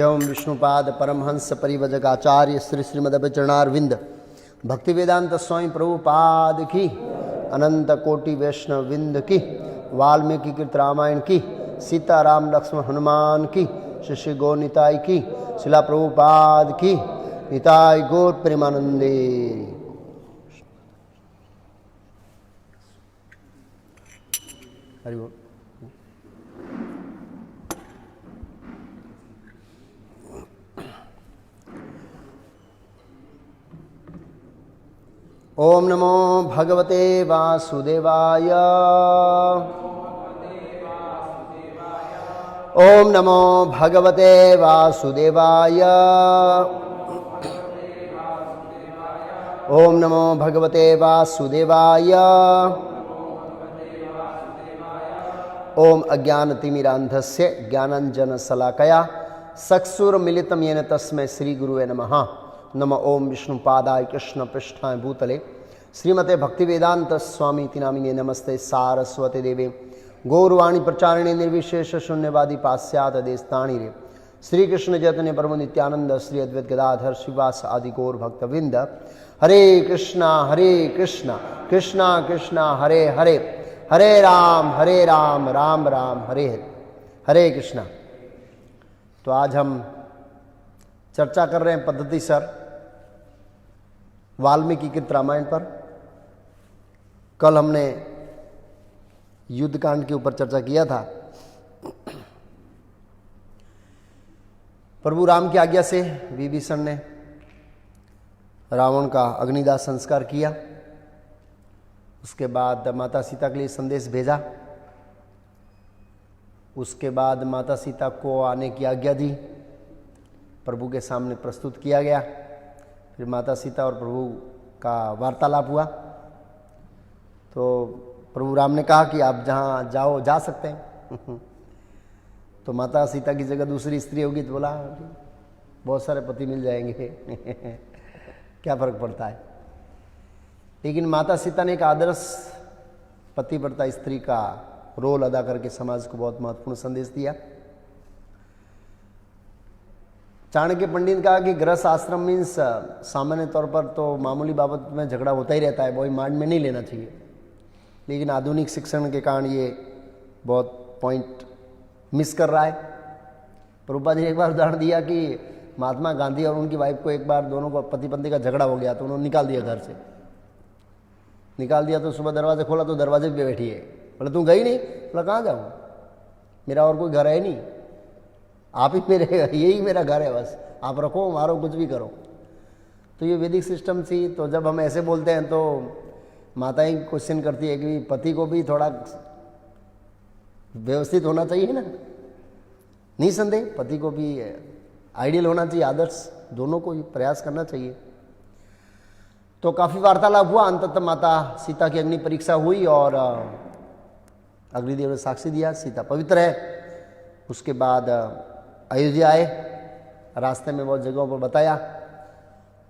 जयम विष्णुपाद परमहंस परिवजकाचार्य श्री श्रीमद्चरणारविंद भक्ति वेदांत स्वामी प्रभुपाद की, अनंत कोटि वैष्णव विंद की, वाल्मीकि कृत रामायण की, सीता राम लक्ष्मण हनुमान की, श्री श्री गौर निताई की, शिला प्रभुपाद की, निताई गौर प्रेमानंदे। हरि बोल। ओम नमो भगवते वासुदेवाय। ओम नमो भगवते वासुदेवाय। ओम नमो भगवते वासुदेवाय। ओम अज्ञानतिमिरान्धस्य ज्ञानाञ्जनशलाकया चक्षुरुन्मीलितं येन तस्मै श्रीगुरुवे नमः। नमः ओम विष्णुपादाय कृष्ण पृष्ठाय भूतले श्रीमते भक्तिवेदांत स्वामी नामिने नमस्ते सारस्वती देवे गौरवाणी प्रचारिणे निर्विशेष शून्यवादी पाश्चात्य देशताणी रे श्री कृष्ण चैतन्य प्रभु नित्यानंद श्री अद्वैत गदाधर श्रीवास आदि गौर भक्तवृंद। हरे कृष्णा कृष्णा कृष्णा हरे हरे, हरे राम राम राम हरे हरे, हरे कृष्णा। तो आज हम चर्चा कर रहे हैं पद्धति सर वाल्मीकि कृत रामायण पर। कल हमने युद्ध कांड के ऊपर चर्चा किया था। प्रभु राम की आज्ञा से विभीषण ने रावण का अग्निदाह संस्कार किया। उसके बाद माता सीता के लिए संदेश भेजा। उसके बाद माता सीता को आने की आज्ञा दी, प्रभु के सामने प्रस्तुत किया गया। फिर माता सीता और प्रभु का वार्तालाप हुआ। तो प्रभु राम ने कहा कि आप जहाँ जाओ जा सकते हैं। तो माता सीता की जगह दूसरी स्त्री होगी तो बोला बहुत सारे पति मिल जाएंगे। क्या फर्क पड़ता है। लेकिन माता सीता ने एक आदर्श पतिव्रता स्त्री का रोल अदा करके समाज को बहुत महत्वपूर्ण संदेश दिया। चाणक्य पंडित ने कहा कि गृहस्थ आश्रम मीन्स सामान्य तौर पर तो मामूली बाबत में झगड़ा होता ही रहता है, वही माइंड में नहीं लेना चाहिए। लेकिन आधुनिक शिक्षण के कारण ये बहुत पॉइंट मिस कर रहा है। प्रभुपाद जी ने एक बार उदाहरण दिया कि महात्मा गांधी और उनकी वाइफ को एक बार दोनों को पति पत्नी का झगड़ा हो गया तो उन्होंने निकाल दिया, घर से निकाल दिया। तो सुबह दरवाजा खोला तो दरवाजे पे बैठी है। बोला तू गई नहीं? बोला कहाँ जाऊँ, मेरा और कोई घर है नहीं, आप ही मेरे, यही मेरा घर है, बस आप रखो मारो कुछ भी करो। तो ये वैदिक सिस्टम थी। तो जब हम ऐसे बोलते हैं तो माताएं क्वेश्चन करती है कि पति को भी थोड़ा व्यवस्थित होना चाहिए ना। निसंदेह पति को भी आइडियल होना चाहिए, आदर्श, दोनों को प्रयास करना चाहिए। तो काफ़ी वार्तालाप हुआ। अंततः माता सीता की अग्नि परीक्षा हुई और अग्निदेव ने साक्षी दिया सीता पवित्र है। उसके बाद अयोध्या आए, रास्ते में बहुत जगहों पर बताया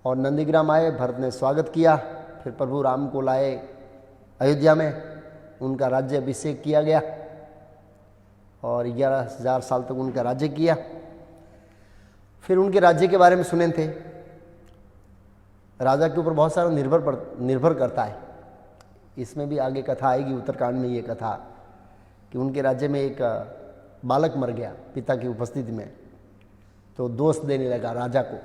और नंदीग्राम आए, भरत ने स्वागत किया। फिर प्रभु राम को लाए अयोध्या में, उनका राज्य अभिषेक किया गया और 11,000 साल तक उनका राज्य किया। फिर उनके राज्य के बारे में सुने थे। राजा के ऊपर बहुत सारा निर्भर करता है। इसमें भी आगे कथा आएगी, उत्तरकांड में ये कथा कि उनके राज्य में एक बालक मर गया पिता की उपस्थिति में। तो दोष देने लगा राजा को।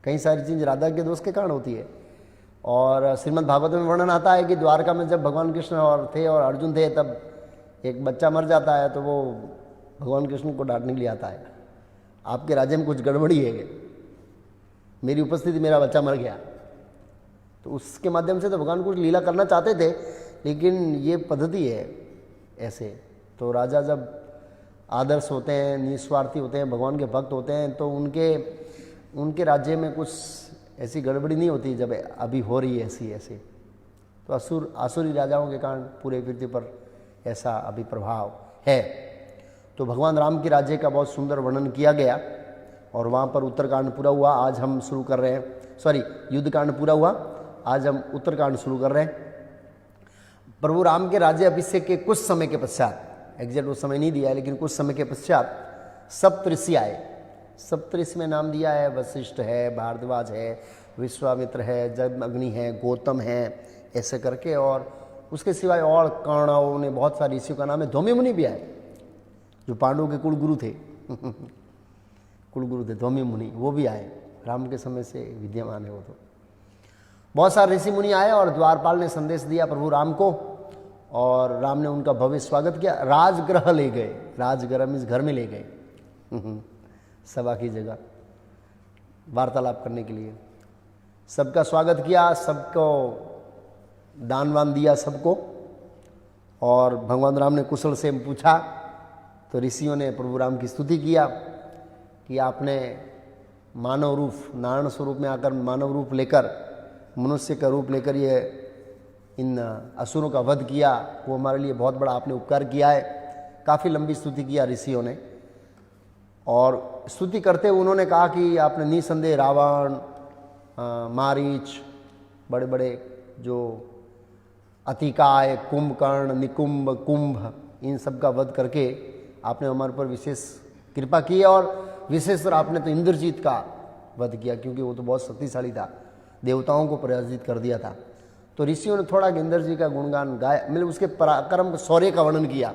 कई सारी चीज़ राजा के दोष के कारण होती है। और श्रीमद् भागवत में वर्णन आता है कि द्वारका में जब भगवान कृष्ण और अर्जुन थे, तब एक बच्चा मर जाता है तो वो भगवान कृष्ण को डांटने के लिए आता है, आपके राज्य में कुछ गड़बड़ी है, मेरी उपस्थिति मेरा बच्चा मर गया। तो उसके माध्यम से तो भगवान कुछ लीला करना चाहते थे, लेकिन ये पद्धति है ऐसे। तो राजा जब आदर्श होते हैं, निस्वार्थी होते हैं, भगवान के भक्त होते हैं, तो उनके राज्य में कुछ ऐसी गड़बड़ी नहीं होती जब अभी हो रही है ऐसी। तो आसुरी राजाओं के कारण पूरे पृथ्वी पर ऐसा अभी प्रभाव है। तो भगवान राम के राज्य का बहुत सुंदर वर्णन किया गया और वहाँ पर उत्तरकांड पूरा हुआ। आज हम शुरू कर रहे हैं, युद्ध कांड पूरा हुआ, आज हम उत्तरकांड शुरू कर रहे हैं। प्रभु राम के राज्य अभिषेक के कुछ समय के पश्चात, एग्जैक्ट वो समय नहीं दिया है, लेकिन कुछ समय के पश्चात सप्तऋषि आए। सप्तऋषि में नाम दिया है वशिष्ठ है, भारद्वाज है, विश्वामित्र है, जमअग्नि है, गौतम है, ऐसे करके। और उसके सिवाय और कर्णव ने बहुत सारे ऋषियों का नाम है। धौम्य मुनि भी आए जो पांडवों के कुलगुरु थे कुलगुरु थे धौम्य मुनि, वो भी आए। राम के समय से विद्यमान है वो। तो बहुत सारे ऋषि मुनि आए और द्वारपाल ने संदेश दिया प्रभु राम को, और राम ने उनका भव्य स्वागत किया। राजगृह ले गए, राजगृह में घर में ले गए सभा की जगह वार्तालाप करने के लिए। सबका स्वागत किया, सबको दान वान दिया सबको। और भगवान राम ने कुशल से पूछा तो ऋषियों ने प्रभु राम की स्तुति किया कि आपने मानव रूप, नारायण स्वरूप में आकर मानव रूप लेकर, मनुष्य का रूप लेकर ये इन असुरों का वध किया, वो हमारे लिए बहुत बड़ा आपने उपकार किया है। काफ़ी लंबी स्तुति किया ऋषियों ने। और स्तुति करते हुए उन्होंने कहा कि आपने निसंदेह रावण, मारीच, बड़े बड़े जो अतिकाय, कुंभकर्ण, निकुंभ, कुंभ, इन सब का वध करके आपने हमारे पर विशेष कृपा की। और विशेषकर आपने तो इंद्रजीत का वध किया, क्योंकि वो तो बहुत शक्तिशाली था, देवताओं को पराजित कर दिया था। तो ऋषियों ने थोड़ा इंद्र जी का गुणगान गाया, मतलब उसके पराक्रम शौर्य का वर्णन किया।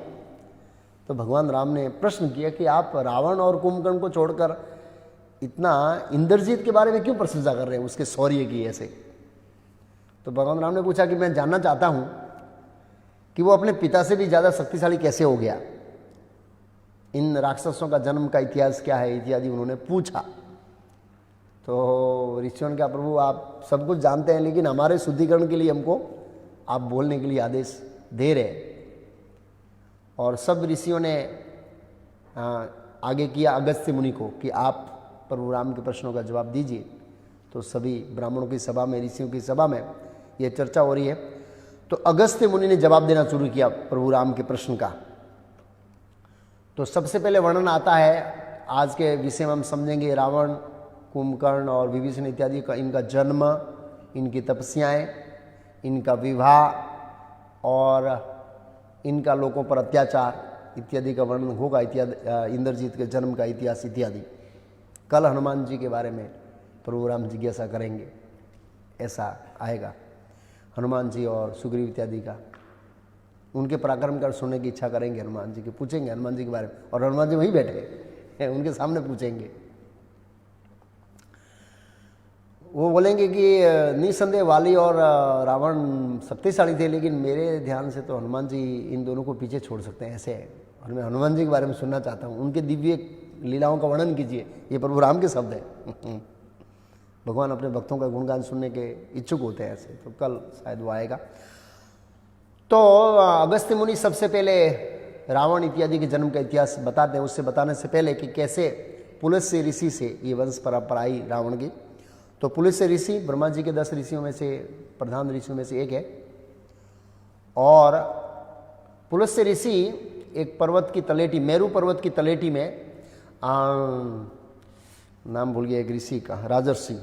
तो भगवान राम ने प्रश्न किया कि आप रावण और कुंभकर्ण को छोड़कर इतना इंद्रजीत के बारे में क्यों प्रशंसा कर रहे हैं, उसके शौर्य की ऐसे। तो भगवान राम ने पूछा कि मैं जानना चाहता हूं कि वो अपने पिता से भी ज़्यादा शक्तिशाली कैसे हो गया, इन राक्षसों का जन्म का इतिहास क्या है इत्यादि उन्होंने पूछा। तो ऋषियों ने कहा प्रभु आप सब कुछ जानते हैं, लेकिन हमारे शुद्धिकरण के लिए हमको आप बोलने के लिए आदेश दे रहे। और सब ऋषियों ने आगे किया अगस्त्य मुनि को कि आप प्रभु राम के प्रश्नों का जवाब दीजिए। तो सभी ब्राह्मणों की सभा में, ऋषियों की सभा में ये चर्चा हो रही है। तो अगस्त्य मुनि ने जवाब देना शुरू किया प्रभु राम के प्रश्न का। तो सबसे पहले वर्णन आता है, आज के विषय में हम समझेंगे रावण, कुंभकर्ण और विभीषण इत्यादि का, इनका जन्म, इनकी तपस्याएं, इनका विवाह और इनका लोगों पर अत्याचार इत्यादि का वर्णन होगा, इत्यादि इंद्रजीत के जन्म का इतिहास इत्यादि। कल हनुमान जी के बारे में प्रभु राम जिज्ञासा करेंगे, ऐसा आएगा। हनुमान जी और सुग्रीव इत्यादि का, उनके पराक्रम का सुनने की इच्छा करेंगे हनुमान जी के, पूछेंगे हनुमान जी के बारे में। और हनुमान जी वहीं बैठे हैं, उनके सामने पूछेंगे। वो बोलेंगे कि निसंदेह वाली और रावण शक्तिशाली थे, लेकिन मेरे ध्यान से तो हनुमान जी इन दोनों को पीछे छोड़ सकते हैं, ऐसे है। और मैं हनुमान जी के बारे में सुनना चाहता हूँ, उनके दिव्य लीलाओं का वर्णन कीजिए। ये प्रभु राम के शब्द हैं। भगवान अपने भक्तों का गुणगान सुनने के इच्छुक होते हैं ऐसे। तो कल शायद वो आएगा। तो अगस्त्य मुनि सबसे पहले रावण इत्यादि के जन्म का इतिहास बताते हैं। उससे बताने से पहले कि कैसे पुलस्त्य ऋषि से ये वंश परंपरा आई रावण की। तो पुलस्त्य ऋषि ब्रह्मा जी के 10 ऋषियों में से, प्रधान ऋषियों में से एक है। और पुलस्त्य ऋषि एक पर्वत की तलेटी, मेरू पर्वत की तलेटी में, नाम भूल गया एक ऋषि का, राजर्षि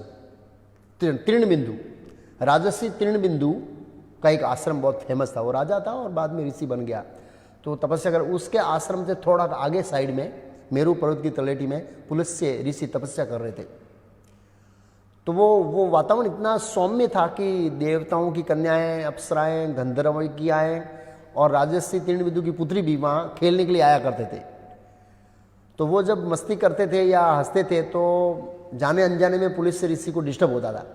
तृणबिंदु, राजर्षि तृणबिंदु का एक आश्रम बहुत फेमस था। वो राजा था और बाद में ऋषि बन गया। तो तपस्या कर, उसके आश्रम से थोड़ा आगे साइड में मेरू पर्वत की तलेटी में पुलस्त्य ऋषि तपस्या कर रहे थे। तो वो वातावरण इतना सौम्य था कि देवताओं की कन्याएं, अप्सराएं, गंधर्व की आए और राजर्षि तृणबिंदु की पुत्री भी वहाँ खेलने के लिए आया करते थे। तो वो जब मस्ती करते थे या हंसते थे तो जाने अनजाने में पुलस्त्य ऋषि को डिस्टर्ब होता था।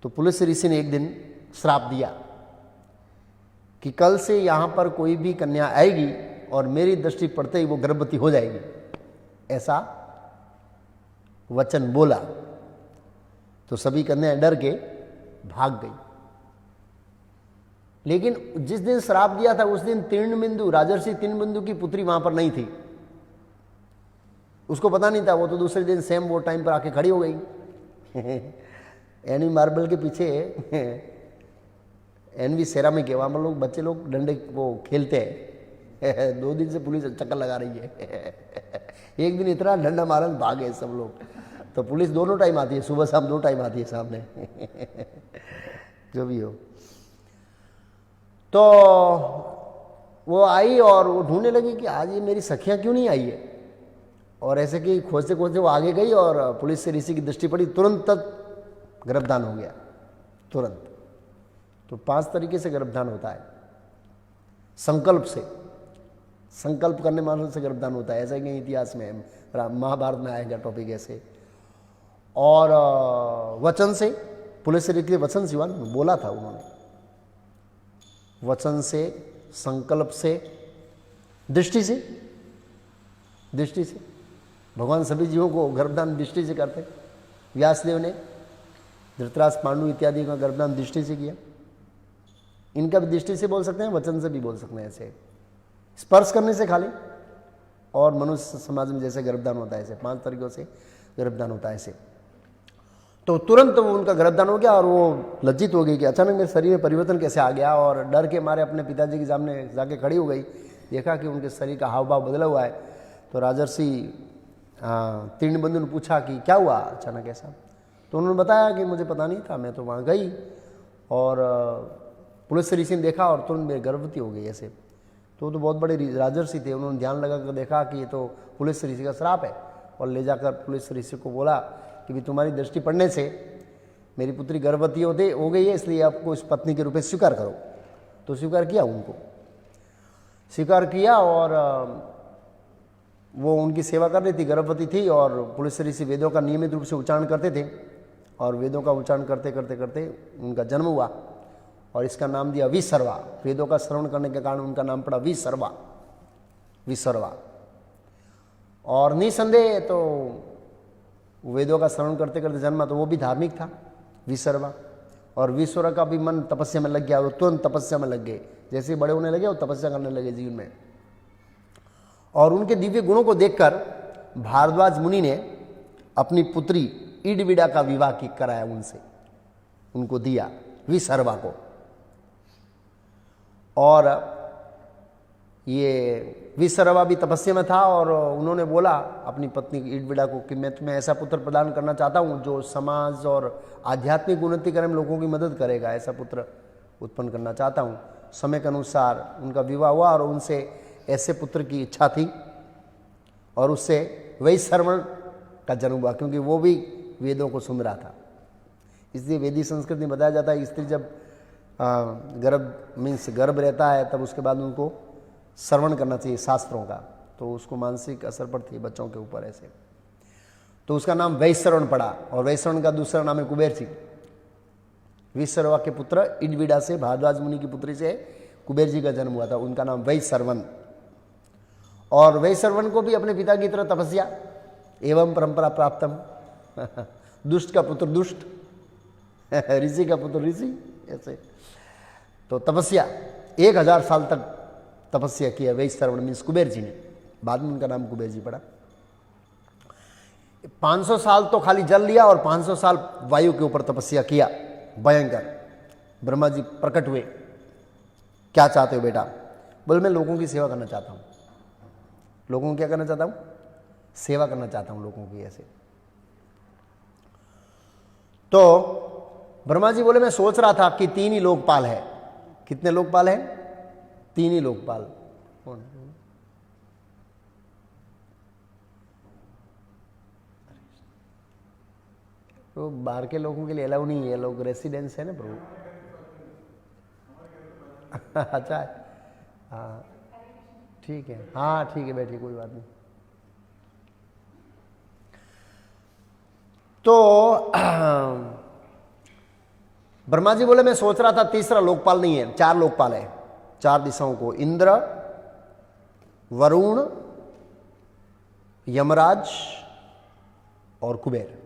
तो पुलस्त्य ऋषि ने एक दिन श्राप दिया कि कल से यहाँ पर कोई भी कन्या आएगी और मेरी दृष्टि पड़ते ही वो गर्भवती हो जाएगी, ऐसा वचन बोला। तो सभी कन्याएं डर के भाग गई। लेकिन जिस दिन श्राप दिया था उस दिन तृणबिंदु, राजर्षि तृणबिंदु की पुत्री वहां पर नहीं थी। उसको पता नहीं था। वो तो दूसरे दिन सेम वो टाइम पर आके खड़ी हो गई। एनवी मार्बल के पीछे एनवी सेरामिक है, वहां पर लोग, बच्चे लोग डंडे वो खेलते हैं। 2 दिन से पुलिस चक्कर लगा रही है। एक दिन इतना डंडा मारा भागे सब लोग। तो पुलिस दोनों टाइम आती है, सुबह शाम 2 टाइम आती है सामने। जो भी हो। तो वो आई और वो ढूंढने लगी कि आज ये मेरी सखियां क्यों नहीं आई है। और ऐसे कि खोजते खोजते वो आगे गई और पुलिस से ऋषि की दृष्टि पड़ी, तुरंत तक गर्भधान हो गया, तुरंत। तो 5 तरीके से गर्भधान होता है। संकल्प से, संकल्प करने मात्र से गर्भधान होता है, ऐसा ही कहीं इतिहास में महाभारत में आएगा टॉपिक ऐसे। और वचन से, पुलिस से ऋषि वचन से बोला था उन्होंने, वचन से, संकल्प से, दृष्टि से, दृष्टि से। भगवान सभी जीवों को गर्भधान दृष्टि से करते। व्यासदेव ने धृतराष्ट्र, पांडु इत्यादि का गर्भधान दृष्टि से किया। इनका भी दृष्टि से बोल सकते हैं, वचन से भी बोल सकते हैं, ऐसे स्पर्श करने से खाली। और मनुष्य समाज में जैसे गर्भधान होता है ऐसे 5 तरीकों से गर्भधान होता है ऐसे। तो तुरंत वो उनका गर्भधान हो गया और वो लज्जित हो गई कि अचानक मेरे शरीर में परिवर्तन कैसे आ गया, और डर के मारे अपने पिताजी के सामने जाके खड़ी हो गई। देखा कि उनके शरीर का हाव भाव बदला हुआ है। तो राजर्षि तीर्णबंधु ने पूछा कि क्या हुआ अचानक ऐसा। तो उन्होंने बताया कि मुझे पता नहीं था, मैं तो वहाँ गई और पुलिस ऋषि ने देखा और तुरंत मेरी गर्भवती हो गई ऐसे। तो बहुत बड़े राजर्षि थे, उन्होंने ध्यान लगा कर देखा कि ये तो पुलिस ऋषि का श्राप है, और ले जाकर पुलिस ऋषि को बोला कि भी तुम्हारी दृष्टि पड़ने से मेरी पुत्री गर्भवती हो गई है, इसलिए आपको इस पत्नी के रूप में स्वीकार करो। तो स्वीकार किया, उनको स्वीकार किया और वो उनकी सेवा कर रही थी, गर्भवती थी। और पुलिस ऋषि वेदों का नियमित रूप से उच्चारण करते थे, और वेदों का उच्चारण करते करते करते उनका जन्म हुआ, और इसका नाम दिया विसर्वा। वेदों का श्रवण करने के कारण उनका नाम पड़ा विसर्वा, विसर्वा। और निसंदेह तो वेदों का श्रवण करते करते जन्मा, तो वो भी धार्मिक था, विसर्वा। और विश्वर का भी मन तपस्या में लग गया, वो तुरंत तपस्या में लग गए। जैसे बड़े होने लगे वो तपस्या करने लगे जीवन में। और उनके दिव्य गुणों को देखकर भारद्वाज मुनि ने अपनी पुत्री इडविडा का विवाह कराया उनसे, उनको दिया विसर्वा को। और ये विसर्वा भी तपस्या में था, और उन्होंने बोला अपनी पत्नी इडविडा को कि मैं तुम्हें ऐसा पुत्र प्रदान करना चाहता हूँ जो समाज और आध्यात्मिक उन्नति करने में लोगों की मदद करेगा, ऐसा पुत्र उत्पन्न करना चाहता हूँ। समय के अनुसार उनका विवाह हुआ और उनसे ऐसे पुत्र की इच्छा थी, और उससे वैश्रवण का जन्म हुआ, क्योंकि वो भी वेदों को सुन रहा था। इसलिए वेदी संस्कृति में बताया जाता है स्त्री जब गर्भ रहता है तब उसके बाद उनको श्रवण करना चाहिए शास्त्रों का, तो उसको मानसिक असर पड़ती है बच्चों के ऊपर ऐसे। तो उसका नाम वैश्रवण पड़ा, और वैश्रवण का दूसरा नाम है कुबेर जी। विसर्वा के पुत्र इडविडा से, भारद्वाज मुनि की पुत्री से कुबेर जी का जन्म हुआ था, उनका नाम वैश्रवण। और वैश्रवण को भी अपने पिता की तरह तपस्या एवं परंपरा प्राप्तम दुष्ट का पुत्र दुष्ट, ऋषि का पुत्र ऋषि, ऐसे। तो तपस्या 1000 साल तक तपस्या किया वैश्रवण मीन्स कुबेर जी ने, बाद में उनका नाम कुबेर जी पड़ा। 500 साल तो खाली जल लिया और 500 साल वायु के ऊपर तपस्या किया, भयंकर। ब्रह्मा जी प्रकट हुए, क्या चाहते हो बेटा? बोले मैं लोगों की सेवा करना चाहता हूँ। लोगों को क्या करना चाहता हूँ? सेवा करना चाहता हूँ लोगों की, ऐसे। तो ब्रह्मा जी बोले मैं सोच रहा था कि 3 ही लोकपाल है। कितने लोकपाल हैं? 3 ही लोकपाल। कौन? तो बाहर के लोगों के लिए अलाउ नहीं है, लोग रेसिडेंस है ना प्रभु। अच्छा है, हाँ ठीक है, हाँ ठीक है, बैठिए, कोई बात नहीं। तो ब्रह्मा जी बोले मैं सोच रहा था तीसरा लोकपाल नहीं है, 4 लोकपाल है, 4 दिशाओं को, इंद्र, वरुण, यमराज और कुबेर,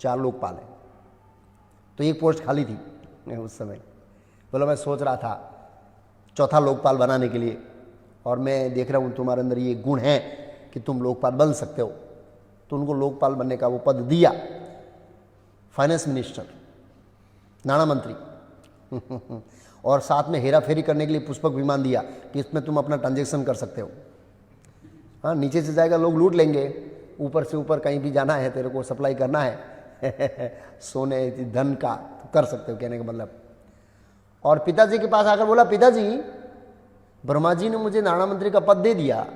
4 लोकपाल है। तो एक पोस्ट खाली थी उस समय। बोला मैं सोच रहा था चौथा लोकपाल बनाने के लिए, और मैं देख रहा हूं तुम्हारे अंदर ये गुण है कि तुम लोकपाल बन सकते हो। तो उनको लोकपाल बनने का वो पद दिया, फाइनेंस मिनिस्टर, नाणा मंत्री और साथ में हेरा फेरी करने के लिए पुष्पक विमान दिया कि इसमें तुम अपना ट्रांजेक्शन कर सकते हो। हाँ, नीचे से जाएगा लोग लूट लेंगे, ऊपर से ऊपर कहीं भी जाना है, तेरे को सप्लाई करना है सोने धन का, तो कर सकते हो, कहने का मतलब। और पिताजी के पास आकर बोला पिताजी, ब्रह्मा जी ने मुझे नाणा मंत्री का पद दे दिया,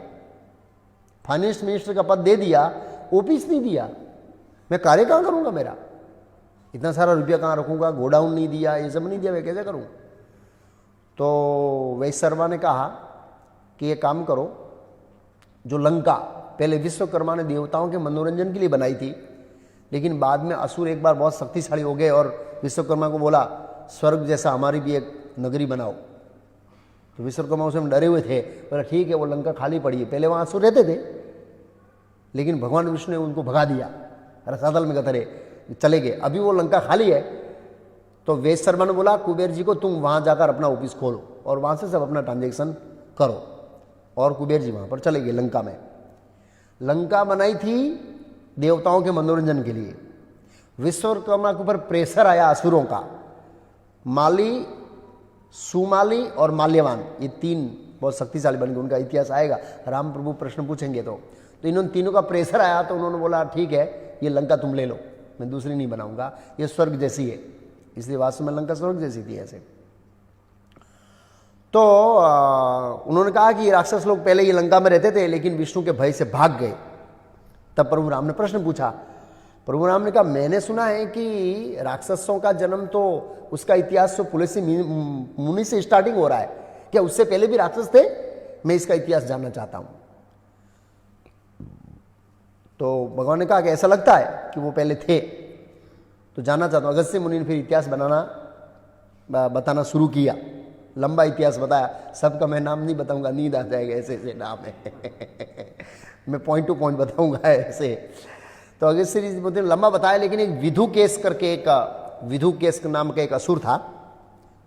फाइनेंस मिनिस्टर का पद दे दिया, ऑफिस नहीं दिया, मैं कार्य कहाँ करूँगा? मेरा इतना सारा रुपया कहाँ रखूँगा? गोडाउन नहीं दिया, ये सब नहीं दिया, मैं कैसे करूँ? तो वैश्य शर्मा ने कहा कि ये काम करो, जो लंका पहले विश्वकर्मा ने देवताओं के मनोरंजन के लिए बनाई थी, लेकिन बाद में असुर एक बार बहुत शक्तिशाली हो गए और विश्वकर्मा को बोला स्वर्ग जैसा हमारी भी एक नगरी बनाओ। तो विश्वकर्मा उसमें डरे हुए थे, बोला ठीक है, वो लंका खाली पड़ी है। पहले वहाँ असुर रहते थे, लेकिन भगवान विष्णु ने उनको भगा दिया, रसातल में गतरे चले गए। अभी वो लंका खाली है। तो वैश्य शर्मा ने बोला कुबेर जी को, तुम वहाँ जाकर अपना ऑफिस खोलो और वहाँ से सब अपना ट्रांजेक्शन करो। और कुबेर जी वहाँ पर चले गए लंका में। लंका बनाई थी देवताओं के मनोरंजन के लिए। विश्वकर्मा के ऊपर प्रेशर आया असुरों का। माली, सुमाली और माल्यवान, ये तीन बहुत शक्तिशाली बन गए, उनका इतिहास आएगा, राम प्रभु प्रश्न पूछेंगे तो इन तीनों का प्रेशर आया। तो उन्होंने बोला ठीक है, ये लंका तुम ले लो, मैं दूसरी नहीं बनाऊंगा, ये स्वर्ग जैसी है। इसलिए वास्तव में लंका स्वर्ग जैसी थी ऐसे। तो उन्होंने कहा कि राक्षस लोग पहले ये लंका में रहते थे, लेकिन विष्णु के भय से भाग गए। तब प्रभु राम ने प्रश्न पूछा। प्रभु राम ने कहा मैंने सुना है कि राक्षसों का जन्म तो उसका इतिहास तो पुलस्त्य मुनि से स्टार्टिंग हो रहा है, क्या उससे पहले भी राक्षस थे? मैं इसका इतिहास जानना चाहता हूं। तो भगवान ने कहा कि ऐसा लगता है कि वो पहले थे, तो जानना चाहता हूं। अगस्त्य मुनि ने फिर इतिहास बताना शुरू किया, लंबा इतिहास बताया। सबका मैं नाम नहीं बताऊंगा, नींद आ जाएगा, ऐसे ऐसे नाम है मैं पॉइंट टू पॉइंट बताऊंगा ऐसे। तो अगस्त्य ऋषि ने लंबा बताया, लेकिन एक विधुकेश करके, एक विधुकेश नाम का एक असुर था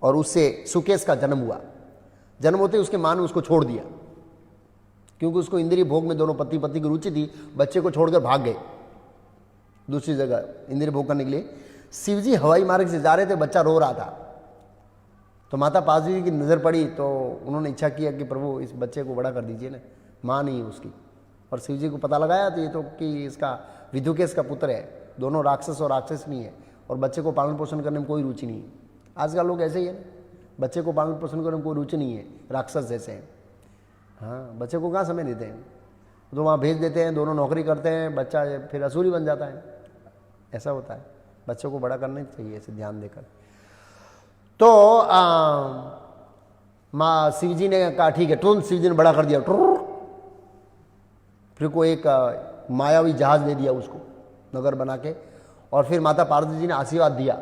और उससे सुकेश का जन्म हुआ। जन्म होते उसके मां ने उसको छोड़ दिया, क्योंकि उसको इंद्रिय भोग में दोनों पति पत्नी की रुचि थी। बच्चे को छोड़कर भाग गए दूसरी जगह इंद्रिय भोग करने के लिए। शिवजी हवाई मार्ग से जा रहे थे, बच्चा रो रहा था। तो माता पार्वती जी की नज़र पड़ी, तो उन्होंने इच्छा किया कि प्रभु इस बच्चे को बड़ा कर दीजिए ना, माँ नहीं है उसकी। और शिव जी को पता लगाया तो ये तो कि इसका विधुकेश का पुत्र है, दोनों राक्षस और राक्षस नहीं है, और बच्चे को पालन पोषण करने में कोई रुचि नहीं है। आजकल लोग ऐसे ही है ना, बच्चे को पालन पोषण करने में कोई रुचि नहीं है, राक्षस जैसे हैं। हाँ, बच्चे को कहाँ समय देते हैं, तो वहाँ भेज देते हैं, दोनों नौकरी करते हैं, बच्चा फिर असुरी बन जाता है। ऐसा होता है, बच्चों को बड़ा करना चाहिए ऐसे ध्यान देकर। तो माँ शिव जी ने कहा ठीक है, तुरंत शिव जी ने बड़ा कर दिया, फिर को एक मायावी जहाज दे दिया उसको नगर बना के। और फिर माता पार्वती जी ने आशीर्वाद दिया।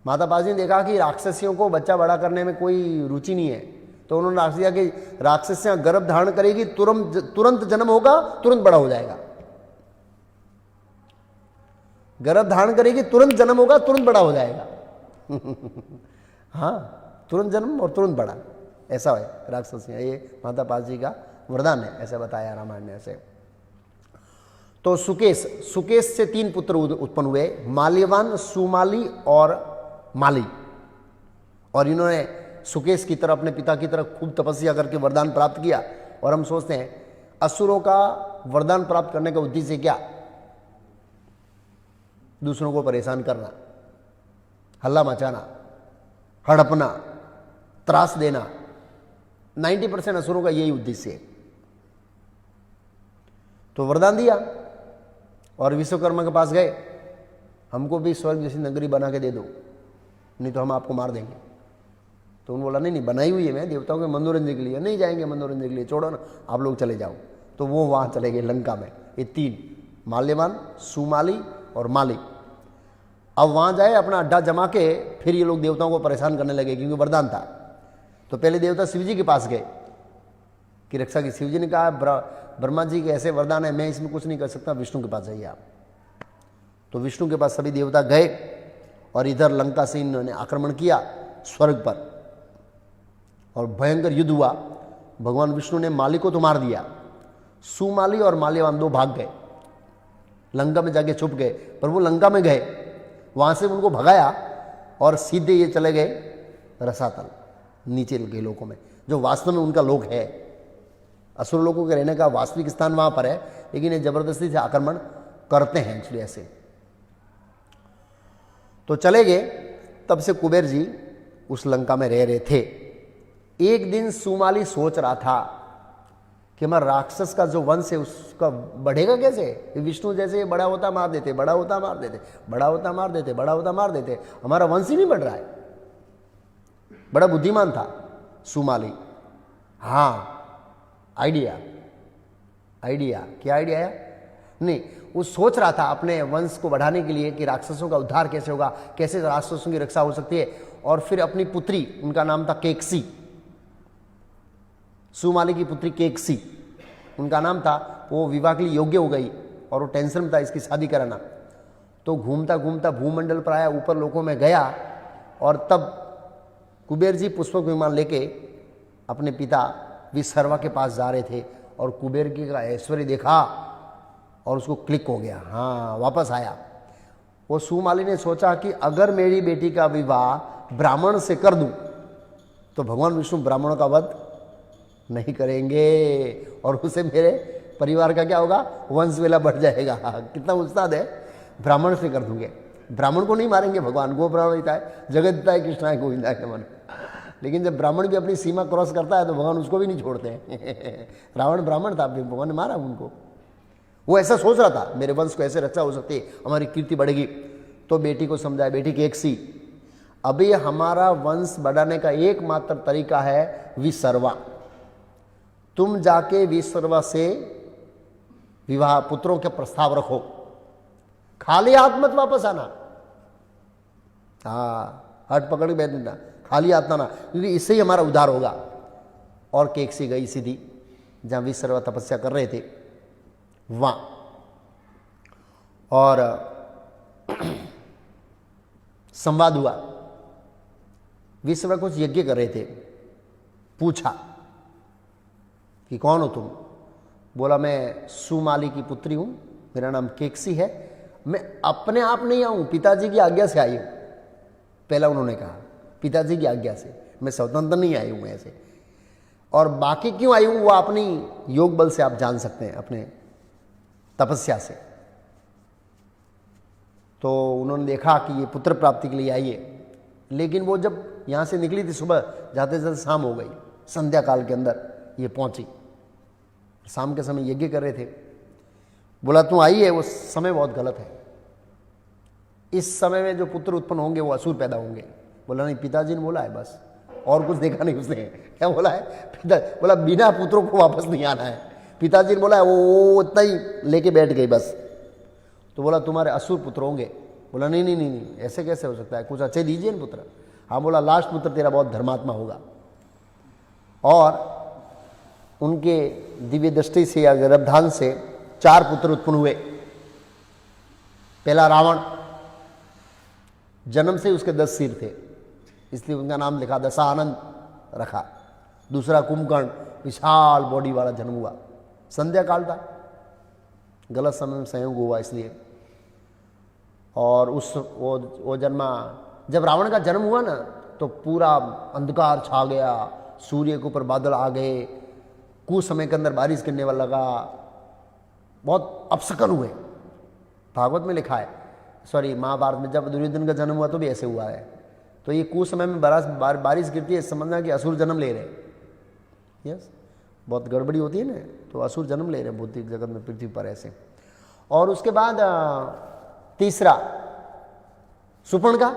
माता पार्वती ने देखा कि राक्षसियों को बच्चा बड़ा करने में कोई रुचि नहीं है, तो उन्होंने आशीर्वाद दिया कि राक्षसियां गर्भ धारण करेगी, तुरंत जन्म होगा, तुरंत बड़ा हो जाएगा। गर्भ धारण करेगी, तुरंत जन्म होगा, तुरंत बड़ा हो जाएगा हाँ, तुरंत जन्म और तुरंत बड़ा, ऐसा है राक्षसियां। ये माता पार्वती जी का वरदान है, ऐसा बताया रामायण ने ऐसे। तो सुकेश से 3 पुत्र उत्पन्न हुए, माल्यवान, सुमाली और माली। और इन्होंने सुकेश की तरह अपने पिता की तरह खूब तपस्या करके वरदान प्राप्त किया। और हम सोचते हैं असुरों का वरदान प्राप्त करने का उद्देश्य क्या? दूसरों को परेशान करना, हल्ला मचाना, हड़पना, त्रास देना। 90% असुरों का यही उद्देश्य है। तो वरदान दिया और विश्वकर्मा के पास गए, हमको भी स्वर्ग जैसी नगरी बना के दे दो, नहीं तो हम आपको मार देंगे। तो उन्होंने बोला नहीं बनाई हुई है मैं देवताओं के मनोरंजन के लिए, नहीं जाएंगे मनोरंजन के लिए, छोड़ो ना, आप लोग चले जाओ। तो वो वहाँ चले गए लंका में, ये 3, माल्यवान, सुमाली और माली। अब वहाँ जाए अपना अड्डा जमा के, फिर ये लोग देवताओं को परेशान करने लगे, क्योंकि वरदान था। तो पहले देवता शिव जी के पास गए कि रक्षा की। शिव जी ने कहा ब्रह्मा जी के ऐसे वरदान है, मैं इसमें कुछ नहीं कर सकता, विष्णु के पास जाइए आप। तो विष्णु के पास सभी देवता गए और इधर लंका से इन्होंने आक्रमण किया स्वर्ग पर, और भयंकर युद्ध हुआ। भगवान विष्णु ने माली को तो मार दिया, सुमाली और माल्यवान 2 भाग गए, लंका में जाके छुप गए। पर वो लंका में गए, वहां से उनको भगाया और सीधे ये चले गए रसातल, नीचे के लोकों में, जो वास्तव में उनका लोक है। असुर लोगों के रहने का वास्तविक स्थान वहां पर है, लेकिन ये जबरदस्ती से आक्रमण करते हैं एक्चुअली ऐसे। तो चले गए। तब से कुबेर जी उस लंका में रह रहे थे। एक दिन सुमाली सोच रहा था कि हमारा राक्षस का जो वंश है उसका बढ़ेगा कैसे? विष्णु जैसे बड़ा होता मार देते, बड़ा होता मार देते, बड़ा होता मार देते, बड़ा होता मार देते, हमारा वंश ही नहीं बढ़ रहा है। बड़ा बुद्धिमान था सुमाली। हाँ, आइडिया क्या आइडिया आया? नहीं, वो सोच रहा था अपने वंश को बढ़ाने के लिए कि राक्षसों का उद्धार कैसे होगा, कैसे राक्षसों की रक्षा हो सकती है। और फिर अपनी पुत्री, उनका नाम था केकसी, सुमाली की पुत्री केकसी उनका नाम था, वो विवाह के लिए योग्य हो गई और वो टेंशन में था इसकी शादी कराना। तो घूमता घूमता भूमंडल पर आया, ऊपर लोकों में गया, और तब कुबेर जी पुष्पक विमान लेके अपने पिता विश्वकर्मा के पास जा रहे थे, और कुबेर जी का ऐश्वर्य देखा और उसको क्लिक हो गया। हाँ, वापस आया। वो सुमाली ने सोचा कि अगर मेरी बेटी का विवाह ब्राह्मण से कर दूं तो भगवान विष्णु ब्राह्मणों का वध नहीं करेंगे और उसे मेरे परिवार का क्या होगा, वंश वेला बढ़ जाएगा। कितना उस्ताद है, ब्राह्मण से कर दूंगे। ब्राह्मण को नहीं मारेंगे भगवान, गो ब्राह्मण हिता है जगत हिता है कृष्णाय गोविंदा के मन। लेकिन जब ब्राह्मण भी अपनी सीमा क्रॉस करता है तो भगवान उसको भी नहीं छोड़ते हैं। रावण ब्राह्मण था, भगवान ने मारा उनको। वो ऐसा सोच रहा था मेरे वंश को ऐसे रक्षा हो सकती है, हमारी कीर्ति बढ़ेगी। तो बेटी को समझाया, बेटी की केकसी, अभी हमारा वंश बढ़ाने का एकमात्र तरीका है विश्वकर्मा। तुम जाके विश्वकर्मा से विवाह पुत्रों के प्रस्ताव रखो, खाली हाथ मत वापस आना। हाँ, हट पकड़ के बैठ देना, खाली हाथ ना, क्योंकि इससे ही हमारा उद्धार होगा। और केकसी गई सीधी जहां विश्वकर्मा तपस्या कर रहे थे वहां, और संवाद हुआ। विश्वकर्मा कुछ यज्ञ कर रहे थे, पूछा कि कौन हो तुम? बोला मैं सुमाली की पुत्री हूं, मेरा नाम केकसी है, मैं अपने आप नहीं आऊं, पिताजी की आज्ञा से आई हूं। पहला उन्होंने कहा पिताजी की आज्ञा से, मैं स्वतंत्र नहीं आई हूं ऐसे। और बाकी क्यों आई हूं वो अपनी योग बल से आप जान सकते हैं, अपने तपस्या से। तो उन्होंने देखा कि ये पुत्र प्राप्ति के लिए आई है। लेकिन वो जब यहां से निकली थी सुबह, जाते जाते शाम हो गई, संध्या काल के अंदर ये पहुंची। शाम के समय यज्ञ कर रहे थे। बोला तू आई है, वो समय बहुत गलत है, इस समय में जो पुत्र उत्पन्न होंगे वो असुर पैदा होंगे। बोला नहीं, पिताजी ने बोला है बस, और कुछ देखा नहीं उसने। क्या बोला है? पिता बोला बिना पुत्रों को वापस नहीं आना है। पिताजी ने बोला है, वो इतना ही लेके बैठ गई बस। तो बोला तुम्हारे असुर पुत्र होंगे। बोला नहीं नहीं नहीं नहीं, ऐसे कैसे हो सकता है, कुछ अच्छे दीजिए ना पुत्र। हाँ, बोला लास्ट पुत्र तेरा बहुत धर्मात्मा होगा। और उनके दिव्य दृष्टि से या गर्भधान से 4 पुत्र उत्पन्न हुए। पहला रावण, जन्म से उसके 10 सिर थे, इसलिए उनका नाम लिखा दशानंद रखा। दूसरा कुंभकर्ण, विशाल बॉडी वाला जन्म हुआ। संध्या काल था, गलत समय में संयोग हुआ इसलिए। और वो जन्मा, जब रावण का जन्म हुआ ना तो पूरा अंधकार छा गया, सूर्य के ऊपर बादल आ गए, कुछ समय के अंदर बारिश गिरने वाला लगा, बहुत अपशकन हुए। भागवत में लिखा है, सॉरी महाभारत में, जब दुर्योधन का जन्म हुआ तो भी ऐसे हुआ है। तो ये कुछ समय में बारिश गिरती है, समझना कि असुर जन्म ले रहे। यस, बहुत गड़बड़ी होती है ना, तो असुर जन्म ले रहे भौतिक जगत में, पृथ्वी पर ऐसे। और उसके बाद तीसरा सुपर्णखा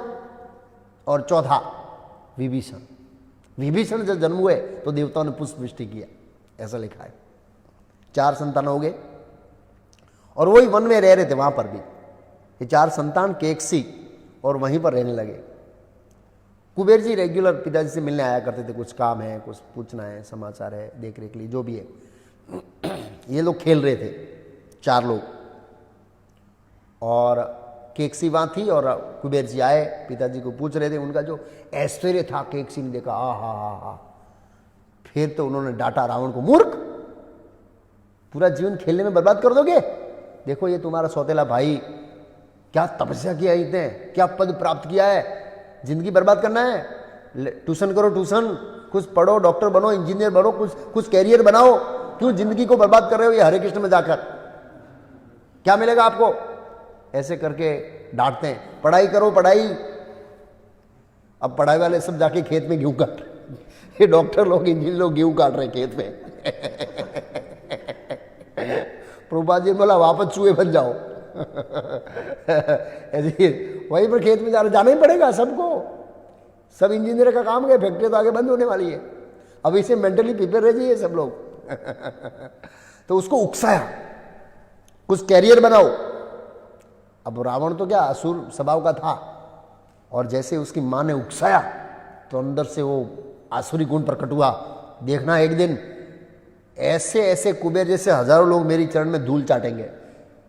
और चौथा विभीषण। विभीषण जब जन्म हुए तो देवताओं ने पुष्प वृष्टि किया, ऐसा लिखा है। 4 संतान हो गए और वही वन में रह रहे थे वहां पर भी। ये 4 संतान केकसी और वहीं पर रहने लगे। कुबेर जी रेगुलर पिताजी से मिलने आया करते थे, कुछ काम है, कुछ पूछना है, समाचार है, देख रेख के लिए जो भी है। ये लोग खेल रहे थे 4 लोग, और केकसी वहां थी और कुबेर जी आए, पिताजी को पूछ रहे थे। उनका जो ऐश्वर्य था केकसी ने देखा, हा। फिर तो उन्होंने डांटा रावण को, मूर्ख, पूरा जीवन खेलने में बर्बाद कर दोगे? देखो ये तुम्हारा सौतेला भाई, क्या तपस्या किया है इतने, क्या पद प्राप्त किया है, जिंदगी बर्बाद करना है? ट्यूशन करो, ट्यूशन, कुछ पढ़ो, डॉक्टर बनो, इंजीनियर बनो, कुछ कैरियर बनाओ। क्यों जिंदगी को बर्बाद कर रहे हो ये हरे कृष्ण में जाकर? क्या मिलेगा आपको? ऐसे करके डांटते हैं। पढ़ाई करो, पढ़ाई। अब पढ़ाई वाले सब जाके खेत में गेहूं काट रहे। ये डॉक्टर लोग, इंजीनियर लोग गेहूं काट रहे खेत में। प्रभुपाद जी ने बोला वापस चूहे बन जाओ। ऐसे वहीं पर खेत में जाना ही पड़ेगा सबको। सब इंजीनियर का काम है, फैक्ट्री तो आगे बंद होने वाली है, अब इसे मेंटली प्रिपेयर रह जाइए सब लोग। तो उसको उकसाया, कुछ कैरियर बनाओ। अब रावण तो क्या असुर स्वभाव का था, और जैसे उसकी माँ ने उकसाया तो अंदर से वो आसुरी गुण प्रकट हुआ। देखना एक दिन ऐसे ऐसे कुबेर जैसे हजारों लोग मेरी चरण में धूल चाटेंगे,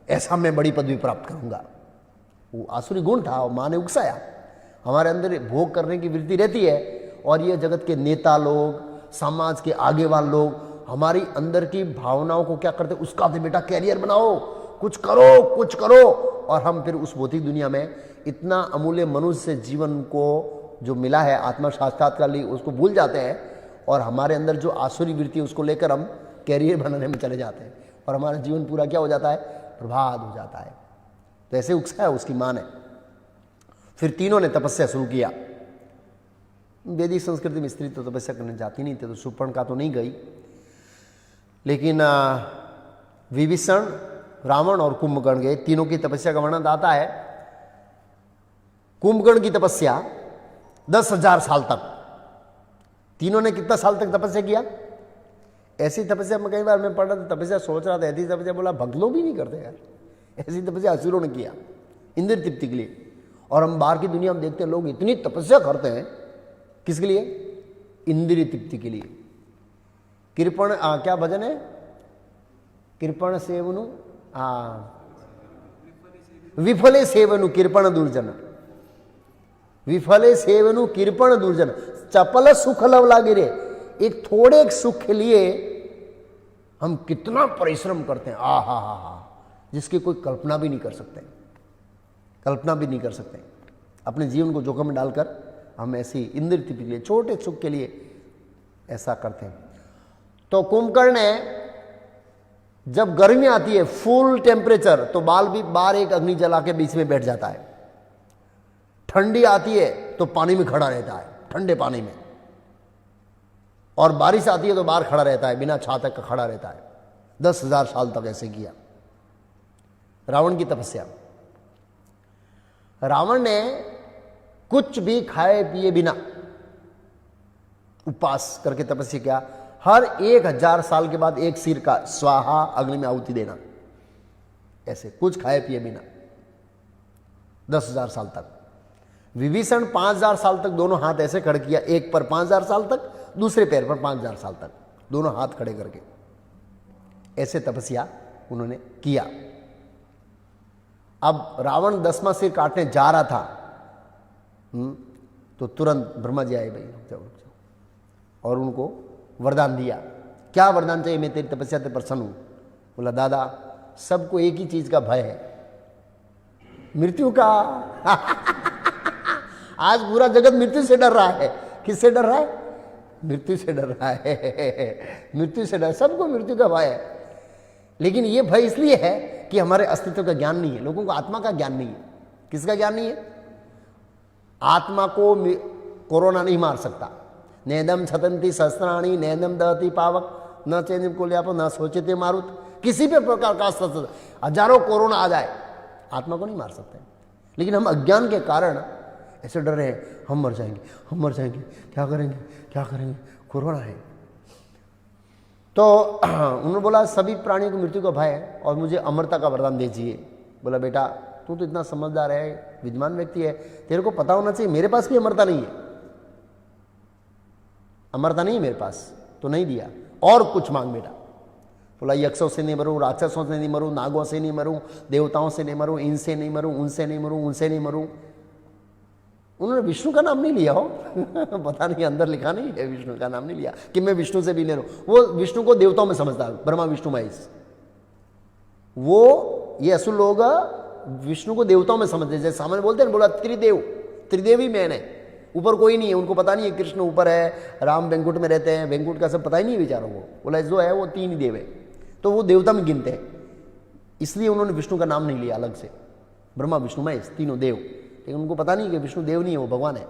ऐसा मैं बड़ी पदवी प्राप्त करूंगा। वो आसुरी गुण था, और माँ ने उकसाया। हमारे अंदर भोग करने की वृत्ति रहती है, और ये जगत के नेता लोग, समाज के आगेवान लोग हमारी अंदर की भावनाओं को क्या करते, उसका तो बेटा कैरियर बनाओ, कुछ करो कुछ करो। और हम फिर उस भौतिक दुनिया में इतना अमूल्य मनुष्य जीवन को जो मिला है आत्मा साक्षात्कार लिए, उसको भूल जाते हैं, और हमारे अंदर जो आसुरी वृत्ति है उसको लेकर हम कैरियर बनाने में चले जाते हैं, और हमारा जीवन पूरा क्या हो जाता है, बर्बाद हो जाता है। तो ऐसे उकसाया उसकी माँ ने। फिर तीनों ने तपस्या शुरू किया। वैदिक संस्कृति में स्त्री तो तपस्या करने जाती नहीं थी, तो शूर्पणखा तो नहीं गई, लेकिन विभीषण, रावण और कुंभकर्ण गए। तीनों की तपस्या का वर्णन आता है। कुंभकर्ण की तपस्या 10,000 साल तक। तीनों ने कितना साल तक तपस्या किया? ऐसी तपस्या में कई बार मैं पढ़ रहा था, तपस्या सोच रहा था, ऐसी तपस्या बोला भक्त लोग भी नहीं करते यार, ऐसी तपस्या असुरों ने किया इंद्र तृप्ति के लिए। और हम बाहर की दुनिया में देखते हैं लोग इतनी तपस्या करते हैं, किसके लिए? इंद्रिय तृप्ति के लिए। कृपण क्या भजन है? कृपण सेवनु विफले सेवनु कृपण दुर्जन, विफले सेवनु कृपण दुर्जन, चपल सुख लव लागे रे। एक थोड़े सुख के लिए हम कितना परिश्रम करते हैं, हा, जिसकी कोई कल्पना भी नहीं कर सकते, कल्पना भी नहीं कर सकते। अपने जीवन को जोखिम में डालकर हम ऐसी इंद्रिय तृप्ति के लिए, छोटे सुख के लिए ऐसा करते हैं। तो कुंभकर्ण ने, जब गर्मी आती है फुल टेम्परेचर, तो बाल एक अग्नि जला के बीच में बैठ जाता है। ठंडी आती है तो पानी में खड़ा रहता है, ठंडे पानी में। और बारिश आती है तो बाहर खड़ा रहता है, बिना छातक का खड़ा रहता है। 10,000 साल तक ऐसे किया। रावण की तपस्या, रावण ने कुछ भी खाए पिए बिना उपवास करके तपस्या किया। हर 1,000 साल के बाद एक सिर का स्वाहा अग्नि में आहुति देना, ऐसे कुछ खाए पिए बिना 10,000 साल तक। विभीषण 5,000 साल तक दोनों हाथ ऐसे खड़े किया, एक पर 5,000 साल तक, दूसरे पैर पर 5,000 साल तक, दोनों हाथ खड़े करके ऐसे तपस्या उन्होंने किया। अब रावण 10वां सिर काटने जा रहा था, तो तुरंत ब्रह्मा जी आए, भाई रुक जाओ, और उनको वरदान दिया। क्या वरदान चाहिए? मैं तेरी तपस्या से प्रसन्न हूं। बोला दादा, सबको एक ही चीज का भय है, मृत्यु का। आज पूरा जगत मृत्यु से डर रहा है। किससे डर रहा है? मृत्यु से डर रहा है, मृत्यु से डर, सबको मृत्यु का भय है। लेकिन ये भय इसलिए है कि हमारे अस्तित्व का ज्ञान नहीं है, लोगों को आत्मा का ज्ञान नहीं है। किसका ज्ञान नहीं है? आत्मा को कोरोना नहीं मार सकता। नेदम छतंती सहस्त्राणी नैनम दहती पावक न चैनिम को लिया न सोचते मारुत। किसी भी प्रकार का शस्त्र, हजारों कोरोना आ जाए, आत्मा को नहीं मार सकते। लेकिन हम अज्ञान के कारण ऐसे डर रहे हैं, हम मर जाएंगे, हम मर जाएंगे, क्या करेंगे, क्या करेंगे, कोरोना है। तो उन्होंने बोला सभी प्राणियों को मृत्यु का भय है और मुझे अमरता का वरदान दीजिए। बोला बेटा, तू तो इतना समझदार है, विद्वान व्यक्ति है, तेरे को पता होना चाहिए मेरे पास भी अमरता नहीं है। अमरता नहीं है मेरे पास, तो नहीं दिया। और कुछ मांग बेटा। बोला यक्षों से नहीं मरूं, राक्षसों से नहीं मरूं, नागों से नहीं मरूं, देवताओं से नहीं मरूं, इनसे नहीं मरूं, उनसे नहीं मरूं, उनसे नहीं मरूं। उन्होंने विष्णु का नाम नहीं लिया हो। पता नहीं, अंदर लिखा नहीं है, विष्णु का नाम नहीं लिया कि मैं विष्णु से भी ले रहा हूं। वो विष्णु को देवताओं में समझता है, ब्रह्मा विष्णु महेश। वो ये असुर लोग विष्णु को देवताओं में समझते, जैसे सामान्य बोलते हैं, बोला त्रिदेव, त्रिदेवी मैंने, ऊपर कोई नहीं है। उनको पता नहीं है कृष्ण ऊपर है, राम वेंकुट में रहते हैं, वेंकुट का सब पता ही नहीं है बेचारों को। बोला जो है वो 3 ही देव है, तो वो देवता में गिनते हैं, इसलिए उन्होंने विष्णु का नाम नहीं लिया अलग से। ब्रह्मा विष्णु महेश तीनों देव, लेकिन उनको पता नहीं कि विष्णु देव नहीं है, वो भगवान है।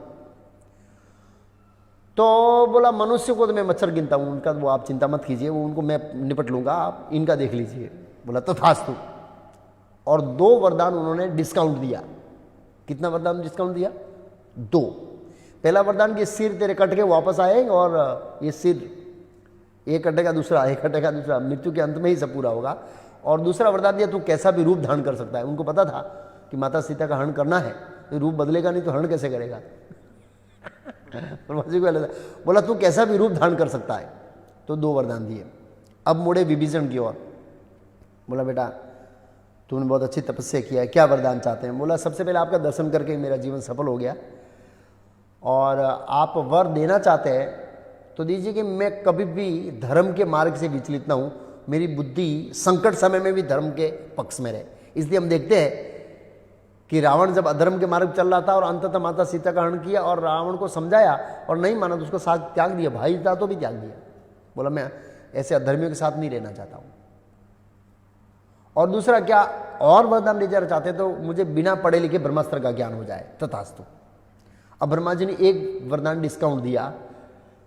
तो बोला मनुष्य को तो मैं मच्छर गिनता हूं, उनका वो आप चिंता मत कीजिए, वो उनको मैं निपट लूंगा, आप इनका देख लीजिए। बोला तथास्तु। और 2 वरदान उन्होंने डिस्काउंट दिया। कितना वरदान डिस्काउंट दिया? 2। पहला वरदान कि सिर तेरे कट के वापस आए, और ये सिर एक कटेगा दूसरा, एक कटेगा दूसरा, मृत्यु के अंत में ही सब पूरा होगा। और दूसरा वरदान दिया तू कैसा भी रूप धारण कर सकता है। उनको पता था कि माता सीता का हरण करना है, तो रूप बदलेगा नहीं तो हरण कैसे करेगा। बोला तू कैसा भी रूप धारण कर सकता है। तो 2 वरदान दिए। अब मुड़े विभीषण की ओर, बोला बेटा तूने बहुत अच्छी तपस्या किया है, क्या वरदान चाहते हैं? बोला सबसे पहले आपका दर्शन करके मेरा जीवन सफल हो गया, और आप वर देना चाहते हैं तो दीजिए कि मैं कभी भी धर्म के मार्ग से विचलित ना हूँ, मेरी बुद्धि संकट समय में भी धर्म के पक्ष में रहे। इसलिए हम देखते हैं कि रावण जब अधर्म के मार्ग चल रहा था और अंततः माता सीता का हरण किया और रावण को समझाया और नहीं माना तो उसको साथ त्याग दिया, भाई था तो भी त्याग दिया। बोला मैं ऐसे अधर्मियों के साथ नहीं रहना चाहता हूँ। और दूसरा क्या और वरदान ले जाना चाहते तो मुझे बिना पढ़े लिखे ब्रह्मास्त्र का ज्ञान हो जाए, तथास्तु। अब ब्रह्मा जी ने एक वरदान डिस्काउंट दिया,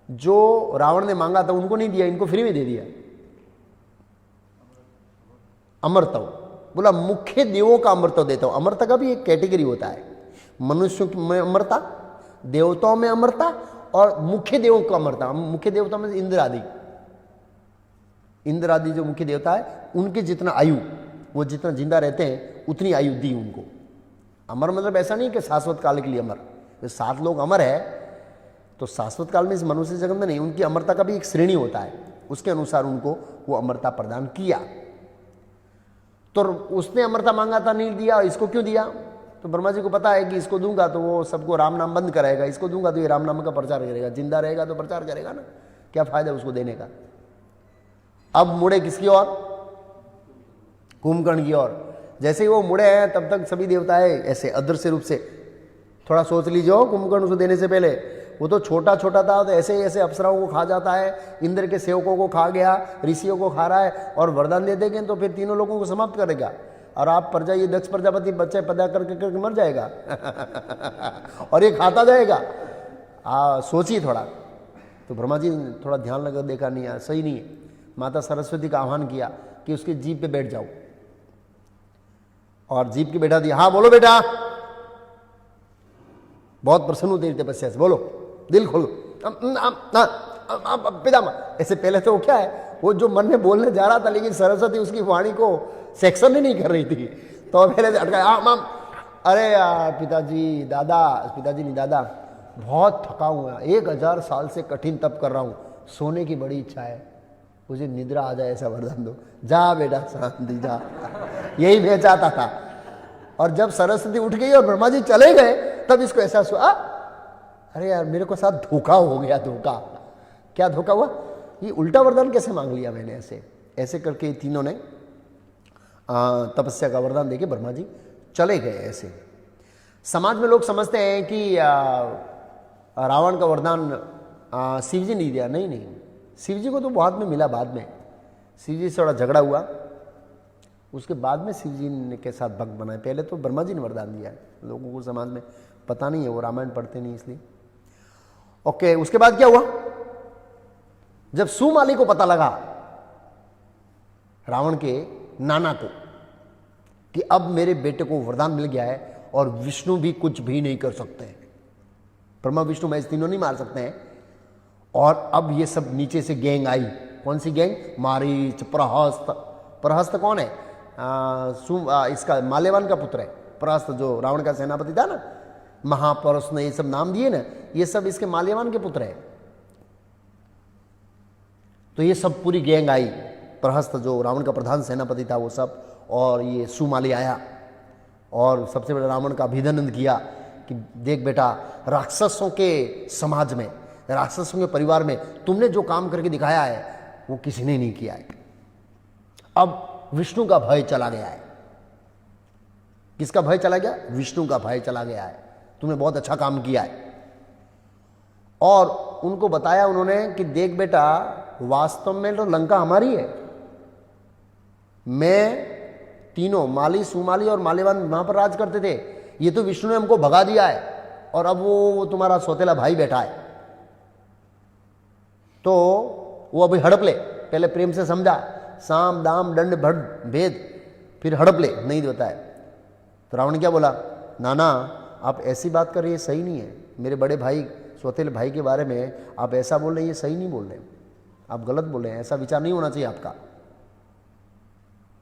जो रावण ने मांगा था उनको नहीं दिया, इनको फ्री में दे दिया, अमरत्व। बोला मुख्य देवों का अमरत्व देता हूं। अमरता का भी एक कैटेगरी होता है, मनुष्यों में अमरता, देवताओं में अमरता और मुख्य देवों का अमरता। मुख्य देवता में इंद्र आदि, इंद्र आदि जो मुख्य देवता है उनके जितना आयु, वो जितना जिंदा रहते हैं उतनी आयु दी उनको। अमर मतलब ऐसा नहीं कि शाश्वत काल के लिए अमर, तो 7 लोग अमर है तो शाश्वत काल में इस मनुष्य जगत में नहीं, उनकी अमरता का भी एक श्रेणी होता है, उसके अनुसार उनको वो अमरता प्रदान किया। तो उसने अमरता मांगा था नहीं दिया, इसको क्यों दिया? तो ब्रह्मा जी को पता है कि इसको दूंगा तो वो सबको राम नाम बंद कराएगा, इसको दूंगा तो ये राम नाम का प्रचार करेगा, जिंदा रहेगा तो प्रचार करेगा ना, क्या फायदा उसको देने का। अब मुड़े किसकी ओर? कुंभकर्ण की ओर। जैसे ही वो मुड़े हैं तब तक सभी देवताएं ऐसे अदृश्य रूप से, थोड़ा सोच लीजिए, कुंभकर्ण उसको देने से पहले वो तो छोटा छोटा था, तो ऐसे ही ऐसे अप्सराओं को खा जाता है, इंद्र के सेवकों को खा गया, ऋषियों को खा रहा है, और वरदान दे देंगे तो फिर तीनों लोगों को समाप्त करेगा। और आप पर जाइए, दक्ष प्रजापति बच्चे पैदा करके मर जाएगा और ये खाता जाएगा। सोचिए थोड़ा। तो ब्रह्मा जी ने थोड़ा ध्यान लगा, देखा नहीं यार सही नहीं है। माता सरस्वती का आह्वान किया कि उसकी जीभ पे बैठ जाओ, और जीभ की बैठा दिया। हाँ बोलो बेटा, बहुत प्रसन्न होते हैं तपस्या से, बोलो दिल खोलो। पितामह, ऐसे पहले तो वो क्या है, वो जो मन में बोलने जा रहा था लेकिन सरस्वती उसकी वाणी को सेक्शन ही नहीं कर रही थी, तो पहले से अटका। अरे यार पिताजी, दादा, पिताजी नहीं दादा, बहुत थका हुआ, 1000 साल से कठिन तप कर रहा हूँ, सोने की बड़ी इच्छा है, मुझे निद्रा आ जाए ऐसा वरदान दो। जा बेटा शांति जा, यही मैं चाहता था। और जब सरस्वती उठ गई और ब्रह्मा जी चले गए तब इसको एहसास हुआ, अरे यार मेरे को साथ धोखा हो गया। धोखा क्या धोखा हुआ, ये उल्टा वरदान कैसे मांग लिया मैंने। ऐसे ऐसे करके तीनों ने तपस्या का वरदान देके ब्रह्मा जी चले गए। ऐसे समाज में लोग समझते हैं कि रावण का वरदान शिव जी ने दिया। नहीं नहीं, शिव जी को तो बाद में मिला, बाद में शिव जी से थोड़ा झगड़ा हुआ, उसके बाद में शिव जी ने के साथ भक्त बनाए। पहले तो ब्रह्मा जी ने वरदान दिया है, लोगों को समाज में पता नहीं है, वो रामायण पढ़ते नहीं इसलिए। ओके, उसके बाद क्या हुआ, जब सुमाली को पता लगा रावण के नाना को कि अब मेरे बेटे को वरदान मिल गया है और विष्णु भी कुछ भी नहीं कर सकते, ब्रह्मा विष्णु महेश तीनों नहीं मार सकते हैं, और अब ये सब नीचे से गैंग आई। कौन सी गैंग? मारीच, प्रहस्त। प्रहस्त कौन है? इसका माल्यवान का पुत्र है प्रहस्त, जो रावण का सेनापति था ना, महापरस ने ये सब नाम दिए ना, ये सब इसके माल्यवान के पुत्र है। तो ये सब पूरी गैंग आई, प्रहस्त जो रावण का प्रधान सेनापति था वो सब, और ये सुमाली आया और सबसे पहले रावण का अभिनंदन किया कि देख बेटा, राक्षसों के समाज में, राक्षसों के परिवार में तुमने जो काम करके दिखाया है वो किसी ने नहीं किया है। अब विष्णु का भय चला गया है। किसका भय चला गया? विष्णु का भय चला गया है। तुमने बहुत अच्छा काम किया है। और उनको बताया उन्होंने कि देख बेटा, वास्तव में तो लंका हमारी है, मैं तीनों माली, सुमाली और माल्यवान वहां पर राज करते थे, ये तो विष्णु ने हमको भगा दिया है और अब वो तुम्हारा सौतेला भाई बैठा है, तो वो अभी हड़प ले, पहले प्रेम से समझा, साम दाम दंड भट भेद, फिर हड़प ले, नहीं बताया। तो रावण क्या बोला, नाना आप ऐसी बात कर रहे हैं, सही नहीं है। मेरे बड़े भाई सौतेले भाई के बारे में आप ऐसा बोल रहे हैं, ये सही नहीं बोल रहे, आप गलत बोल रहे हैं, ऐसा विचार नहीं होना चाहिए आपका।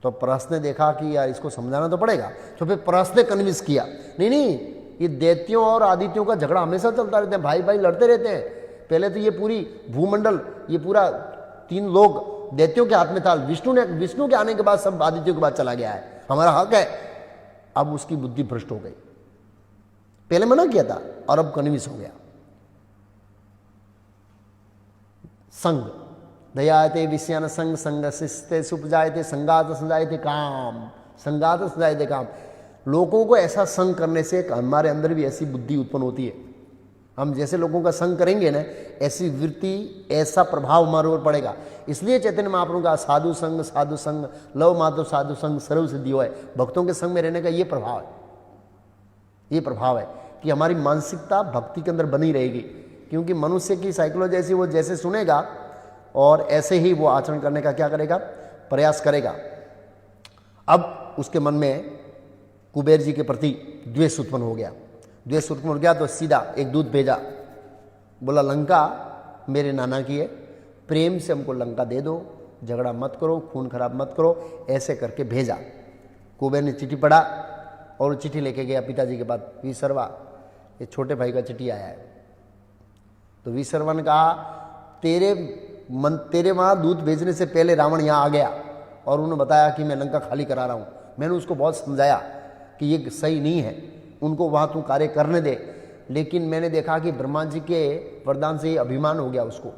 तो प्रहस्त ने देखा कि यार इसको समझाना तो पड़ेगा, तो फिर प्रहस्त ने कन्विंस किया, नहीं नहीं ये दैत्यों और आदित्यों का झगड़ा हमेशा चलता रहता है, भाई भाई लड़ते रहते हैं। पहले तो ये पूरी भूमंडल, ये पूरा 3 लोग दैत्यों के हाथ में था, विष्णु के आने के बाद सब आदित्यों के बाद चला गया है, हमारा हक है। अब उसकी बुद्धि भ्रष्ट हो गई, पहले मना किया था और अब कन्विंस हो गया। संग दयाते विषयान संग संग शिस्ते सुपजायते संगात संजायते काम, संगात संजायते काम। लोगों को ऐसा संग करने से हमारे अंदर भी ऐसी बुद्धि उत्पन्न होती है। हम जैसे लोगों का संग करेंगे ना, ऐसी वृत्ति, ऐसा प्रभाव हमारे ऊपर पड़ेगा। इसलिए चैतन्य महाप्रभु का साधु संग लव माधव साधु संग सर्व सिद्धि हो है। भक्तों के संग में रहने का ये प्रभाव है, ये प्रभाव है कि हमारी मानसिकता भक्ति के अंदर बनी रहेगी। क्योंकि मनुष्य की साइकोलॉजी ऐसी, वो जैसे सुनेगा और ऐसे ही वो आचरण करने का क्या करेगा, प्रयास करेगा। अब उसके मन में कुबेर जी के प्रति द्वेष उत्पन्न हो गया। द्वेष उत्पन्न हो गया तो सीधा एक दूत भेजा, बोला लंका मेरे नाना की है, प्रेम से हमको लंका दे दो, झगड़ा मत करो, खून खराब मत करो, ऐसे करके भेजा। कुबेर ने चिट्ठी पढ़ा और चिट्ठी लेके गया पिताजी के पास, विसर्वा ये छोटे भाई का चिट्ठी आया है। तो विसर्वा ने कहा तेरे वहाँ दूत भेजने से पहले रावण यहाँ आ गया और उन्होंने बताया कि मैं लंका खाली करा रहा हूँ। मैंने उसको बहुत समझाया कि ये सही नहीं है, उनको वहाँ तू कार्य करने दे, लेकिन मैंने देखा कि ब्रह्मा जी के वरदान से अभिमान हो गया उसको,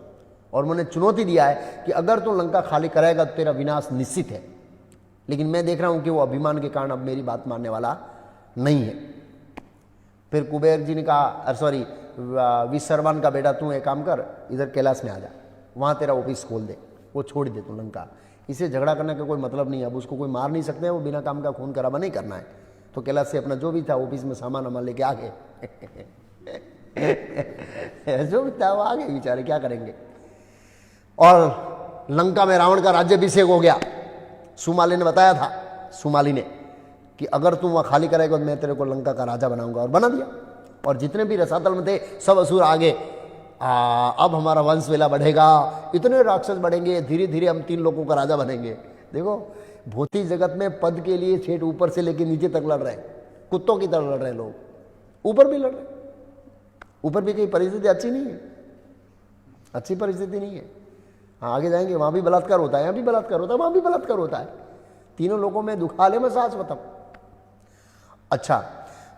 और मैंने चुनौती दिया है कि अगर तू लंका खाली कराएगा तो तेरा विनाश निश्चित है। लेकिन मैं देख रहा हूँ कि वो अभिमान के कारण अब मेरी बात मानने वाला नहीं है। फिर कुबेर जी ने कहा, सॉरी विसर्वान का बेटा तू एक काम कर, इधर कैलाश में आ जा, वहाँ तेरा ऑफिस खोल दे, वो छोड़ दे तू लंका। इसे झगड़ा करने का कोई मतलब नहीं है, अब उसको कोई मार नहीं सकते हैं, वो बिना काम का खून खराबा नहीं करना है। तो कैलाश से अपना जो भी था ऑफिस में सामान वामान लेके आ गए जो भी था वो आ गए बेचारे, क्या करेंगे। और लंका में रावण का राज्याभिषेक हो गया। सुमाली ने बताया था, सुमाली ने, कि अगर तुम वहाँ खाली करेगा तो मैं तेरे को लंका का राजा बनाऊंगा, और बना दिया। और जितने भी रसातल में थे सब असुर आ गए। अब हमारा वंश वेला बढ़ेगा, इतने राक्षस बढ़ेंगे, धीरे धीरे हम 3 लोगों का राजा बनेंगे। देखो भौतिक जगत में पद के लिए छेठ ऊपर से लेकर नीचे तक लड़ रहे हैं, कुत्तों की तरह लड़ रहे हैं लोग, ऊपर भी लड़ रहे हैं। ऊपर भी कहीं परिस्थिति अच्छी नहीं है, अच्छी परिस्थिति नहीं है। हाँ आगे जाएंगे, वहां भी बलात्कार होता है, यहाँ भी बलात्कार होता है, वहां भी बलात्कार होता है। तीनों लोगों में दुखाले में सास बताओ। अच्छा,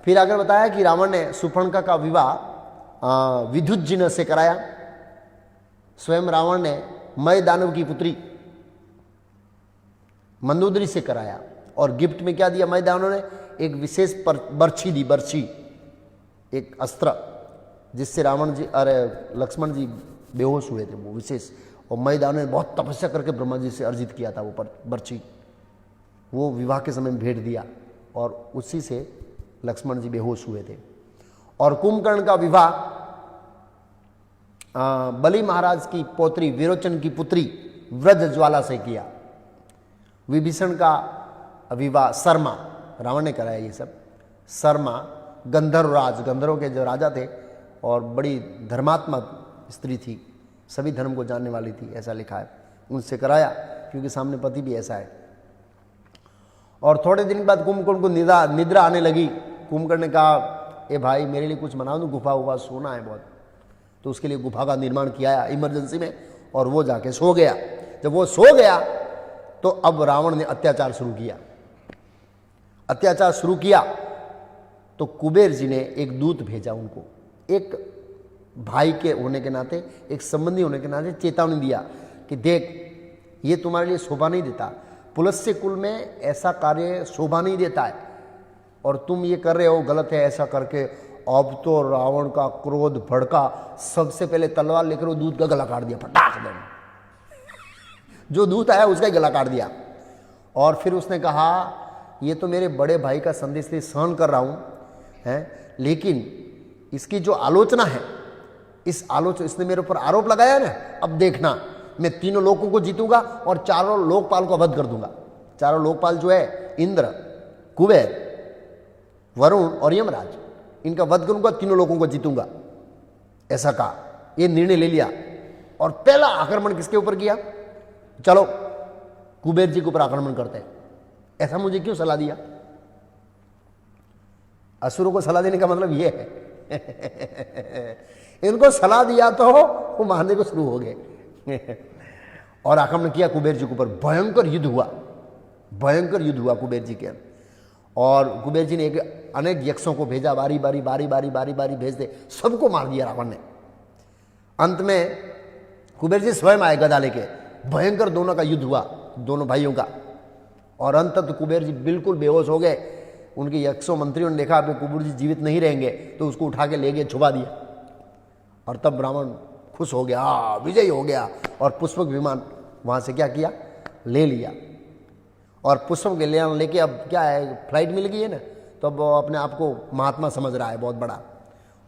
फिर आगे बताया कि रावण ने सुपर्णखा का विवाह विद्युत से कराया। स्वयं रावण ने मय दानव की पुत्री मंदोदरी से कराया, और गिफ्ट में क्या दिया मय दानव ने, एक विशेष बर्छी दी, बर्छी एक अस्त्र, जिससे रावण जी लक्ष्मण जी बेहोश हुए थे, वो विशेष। और मय दानव ने बहुत तपस्या करके ब्रह्मा जी से अर्जित किया था वो बर्छी, वो विवाह के समय भेंट दिया, और उसी से लक्ष्मण जी बेहोश हुए थे। और कुंभकर्ण का विवाह बलि महाराज की पौत्री विरोचन की पुत्री व्रज ज्वाला से किया। विभीषण का विवाह शर्मा, रावण ने कराया ये सब। शर्मा गंधर्वराज, गंधर्वों के जो राजा थे, और बड़ी धर्मात्मा स्त्री थी, सभी धर्म को जानने वाली थी, ऐसा लिखा है, उनसे कराया, क्योंकि सामने पति भी ऐसा है। और थोड़े दिन बाद कुंभकर्ण को निद्रा आने लगी। कुंभकर्ण ने कहा, ए भाई मेरे लिए कुछ बना दो, गुफा उफा सोना है बहुत। तो उसके लिए गुफा का निर्माण किया इमरजेंसी में, और वो जाके सो गया। जब वो सो गया तो अब रावण ने अत्याचार शुरू किया। अत्याचार शुरू किया तो कुबेर जी ने एक दूत भेजा उनको, एक भाई के होने के नाते, एक संबंधी होने के नाते चेतावनी दिया कि देख ये तुम्हारे लिए शोभा नहीं देता, पुलस्त्य कुल में ऐसा कार्य शोभा नहीं देता है, और तुम ये कर रहे हो गलत है। ऐसा करके अब तो रावण का क्रोध भड़का, सबसे पहले तलवार लेकर वो दूत का गला काट दिया, फटाक दे। जो दूत आया उसका ही गला काट दिया। और फिर उसने कहा ये तो मेरे बड़े भाई का संदेश से सहन कर रहा हूँ है, लेकिन इसकी जो आलोचना है, इस आलोचना, इसने मेरे ऊपर आरोप लगाया ना, अब देखना मैं तीनों लोगों को जीतूंगा और चारों लोकपाल को वध कर दूंगा। चारों लोकपाल जो है इंद्र, कुबेर, वरुण और यमराज, इनका वध करूंगा, तीनों लोगों को जीतूंगा, ऐसा कहा। ये निर्णय ले लिया और पहला आक्रमण किसके ऊपर किया? चलो कुबेर जी के ऊपर आक्रमण करते हैं। ऐसा मुझे क्यों सलाह दिया? असुरों को सलाह देने का मतलब ये है इनको सलाह दिया तो वो मानने को शुरू हो गए और आक्रमण किया कुबेर जी के ऊपर। भयंकर युद्ध हुआ, भयंकर युद्ध हुआ कुबेर जी के। और कुबेर जी ने अनेक यक्षों को भेजा, बारी बारी बारी बारी बारी बारी भेज दे, सबको मार दिया रावण ने। अंत में कुबेर जी स्वयं आए गदा लेके। भयंकर दोनों का युद्ध हुआ, दोनों भाइयों का। और अंत तो कुबेर जी बिल्कुल बेहोश हो गए। उनके यक्षों मंत्रियों ने देखा अब कुबेर जी जीवित नहीं रहेंगे, तो उसको उठा के ले गए, छुपा दिया। और तब रावण खुश हो गया, विजयी हो गया, और पुष्पक विमान वहाँ से क्या किया, ले लिया। और पुष्पक लेके अब क्या है, फ्लाइट मिल गई है ना, तो अब अपने आप को महात्मा समझ रहा है, बहुत बड़ा।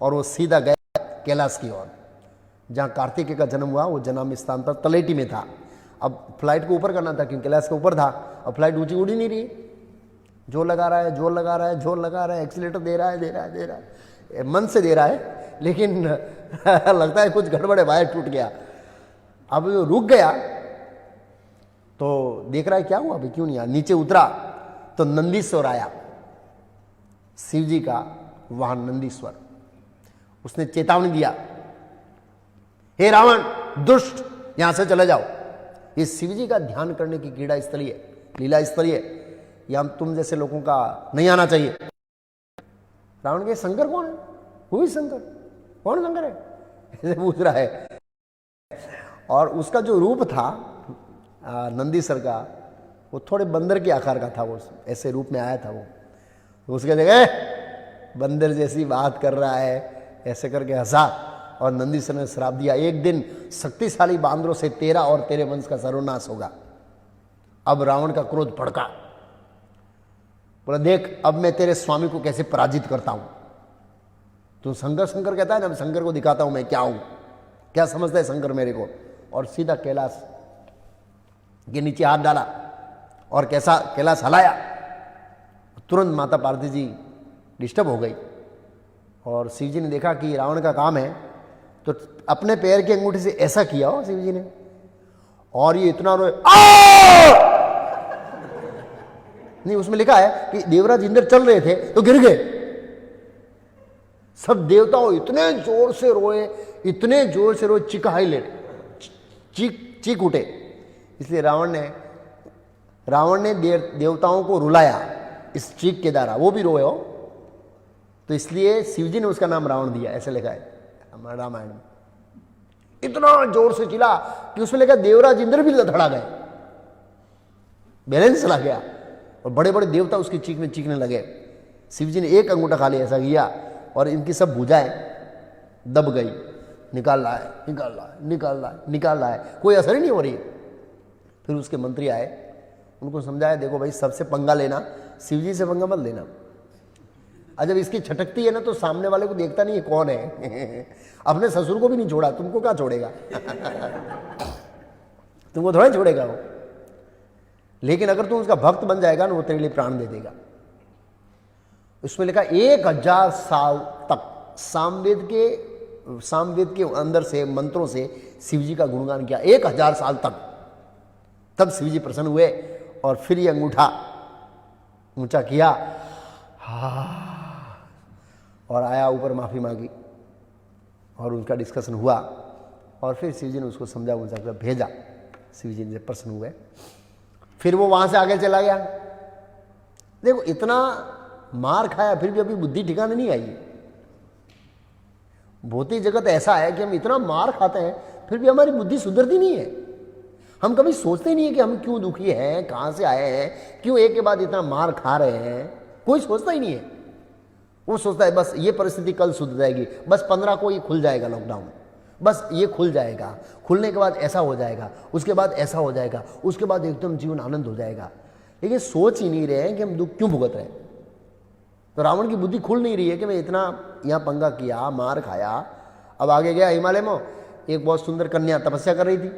और वो सीधा गया कैलाश की ओर, जहाँ कार्तिकेय का जन्म हुआ। वो जन्म स्थान पर तलेटी में था। अब फ्लाइट को ऊपर करना था क्योंकि कैलाश के ऊपर था। अब फ्लाइट ऊंची उड़ ही नहीं रही, जोर लगा रहा है, जोर लगा रहा है, जोर लगा रहा है, एक्सीलेटर दे रहा है, दे रहा है, दे रहा है, मन से दे रहा है, लेकिन लगता है कुछ गड़बड़ है, वायर टूट गया। अब वो रुक गया तो देख रहा है क्या हुआ, अभी क्यों नहीं आया। नीचे उतरा तो नंदीश्वर आया, शिव जी का वाहन नंदीश्वर। उसने चेतावनी दिया, हे रावण दुष्ट, यहां से चले जाओ। ये शिव जी का ध्यान करने की क्रीड़ा स्थलीय, लीला स्थलीय, या तुम जैसे लोगों का नहीं आना चाहिए। रावण के शंकर कौन है? वो ही शंकर, कौन शंकर है ऐसे पूछ रहा है। और उसका जो रूप था नंदीश्वर का, वो थोड़े बंदर के आकार का था। वो ऐसे रूप में आया था वो। तो उसके देखे बंदर जैसी बात कर रहा है, ऐसे करके हंसा। और नंदीश्वर ने श्राप दिया, एक दिन शक्तिशाली बांदरों से तेरा और तेरे वंश का सर्वनाश होगा। अब रावण का क्रोध भड़का, बोला देख अब मैं तेरे स्वामी को कैसे पराजित करता हूं। तू शंकर शंकर कहता है ना, शंकर को दिखाता हूं मैं क्या हूं, क्या समझता है शंकर मेरे को। और सीधा कैलाश के नीचे हाथ डाला और कैसा कैलाश हलाया। तुरंत माता पार्वती जी डिस्टर्ब हो गई। और शिव जी ने देखा कि रावण का काम है, तो अपने पैर की अंगूठी से ऐसा किया हो शिव जी ने, और ये इतना रोए। नहीं, उसमें लिखा है कि देवराज इंद्र चल रहे थे तो गिर गए। सब देवताओं इतने जोर से रोए, इतने जोर से रोए, चिकाई ले, चीख उठे। इसलिए रावण ने देवताओं को रुलाया इस चीख के द्वारा, वो भी रोए हो। तो इसलिए शिवजी ने उसका नाम रावण दिया, ऐसे लिखा है रामायण में। इतना जोर से चिल्ला कि उसमें लिखा देवराज इंद्र भी लथड़ा गए, बैलेंस चला गया, और बड़े बड़े देवता उसकी चीख में चीखने लगे। शिवजी ने एक अंगूठा खाली ऐसा किया और इनकी सब भुजाएं दब गई। निकाल रहा है, निकाल रहा है, निकाल रहा है, निकाल रहा है, कोई असर ही नहीं हो रही। फिर उसके मंत्री आए, उनको समझाया देखो भाई सबसे पंगा लेना, शिवजी से पंगा मत लेना। और जब इसकी छटकती है ना तो सामने वाले को देखता नहीं है कौन है अपने ससुर को भी नहीं छोड़ा, तुमको क्या छोड़ेगा तुमको थोड़ा छोड़ेगा वो। लेकिन अगर तुम उसका भक्त बन जाएगा ना, वो तेरे लिए प्राण दे देगा। उसमें लिखा 1000 साल तक सामवेद के अंदर से मंत्रों से शिवजी का गुणगान किया, 1000 साल तक। तब शिवजी प्रसन्न हुए और फिर ये अंगूठा ऊंचा किया और आया ऊपर, माफी मांगी और उनका डिस्कशन हुआ। और फिर शिवजी ने उसको समझा बुझा भेजा। शिवजी ने प्रसन्न हुए, फिर वो वहां से आगे चला गया। देखो इतना मार खाया फिर भी अभी बुद्धि ठिकाने नहीं आई। भौतिक जगत ऐसा है कि हम इतना मार खाते हैं फिर भी हमारी बुद्धि सुधरती नहीं है। हम कभी सोचते नहीं है कि हम क्यों दुखी हैं, कहां से आए हैं, क्यों एक के बाद इतना मार खा रहे हैं। कोई सोचता ही नहीं है। वो सोचता है बस ये परिस्थिति कल सुधर जाएगी, बस 15 को ये खुल जाएगा लॉकडाउन, बस ये खुल जाएगा, खुलने के बाद ऐसा हो जाएगा, उसके बाद ऐसा हो जाएगा, उसके बाद एकदम जीवन आनंद हो जाएगा। लेकिन सोच ही नहीं रहे हैं कि हम दुख क्यों भुगत रहे हैं। तो रावण की बुद्धि खुल नहीं रही है कि मैं इतना यहाँ पंगा किया, मार खाया। अब आगे गया हिमालय में, एक बहुत सुंदर कन्या तपस्या कर रही थी,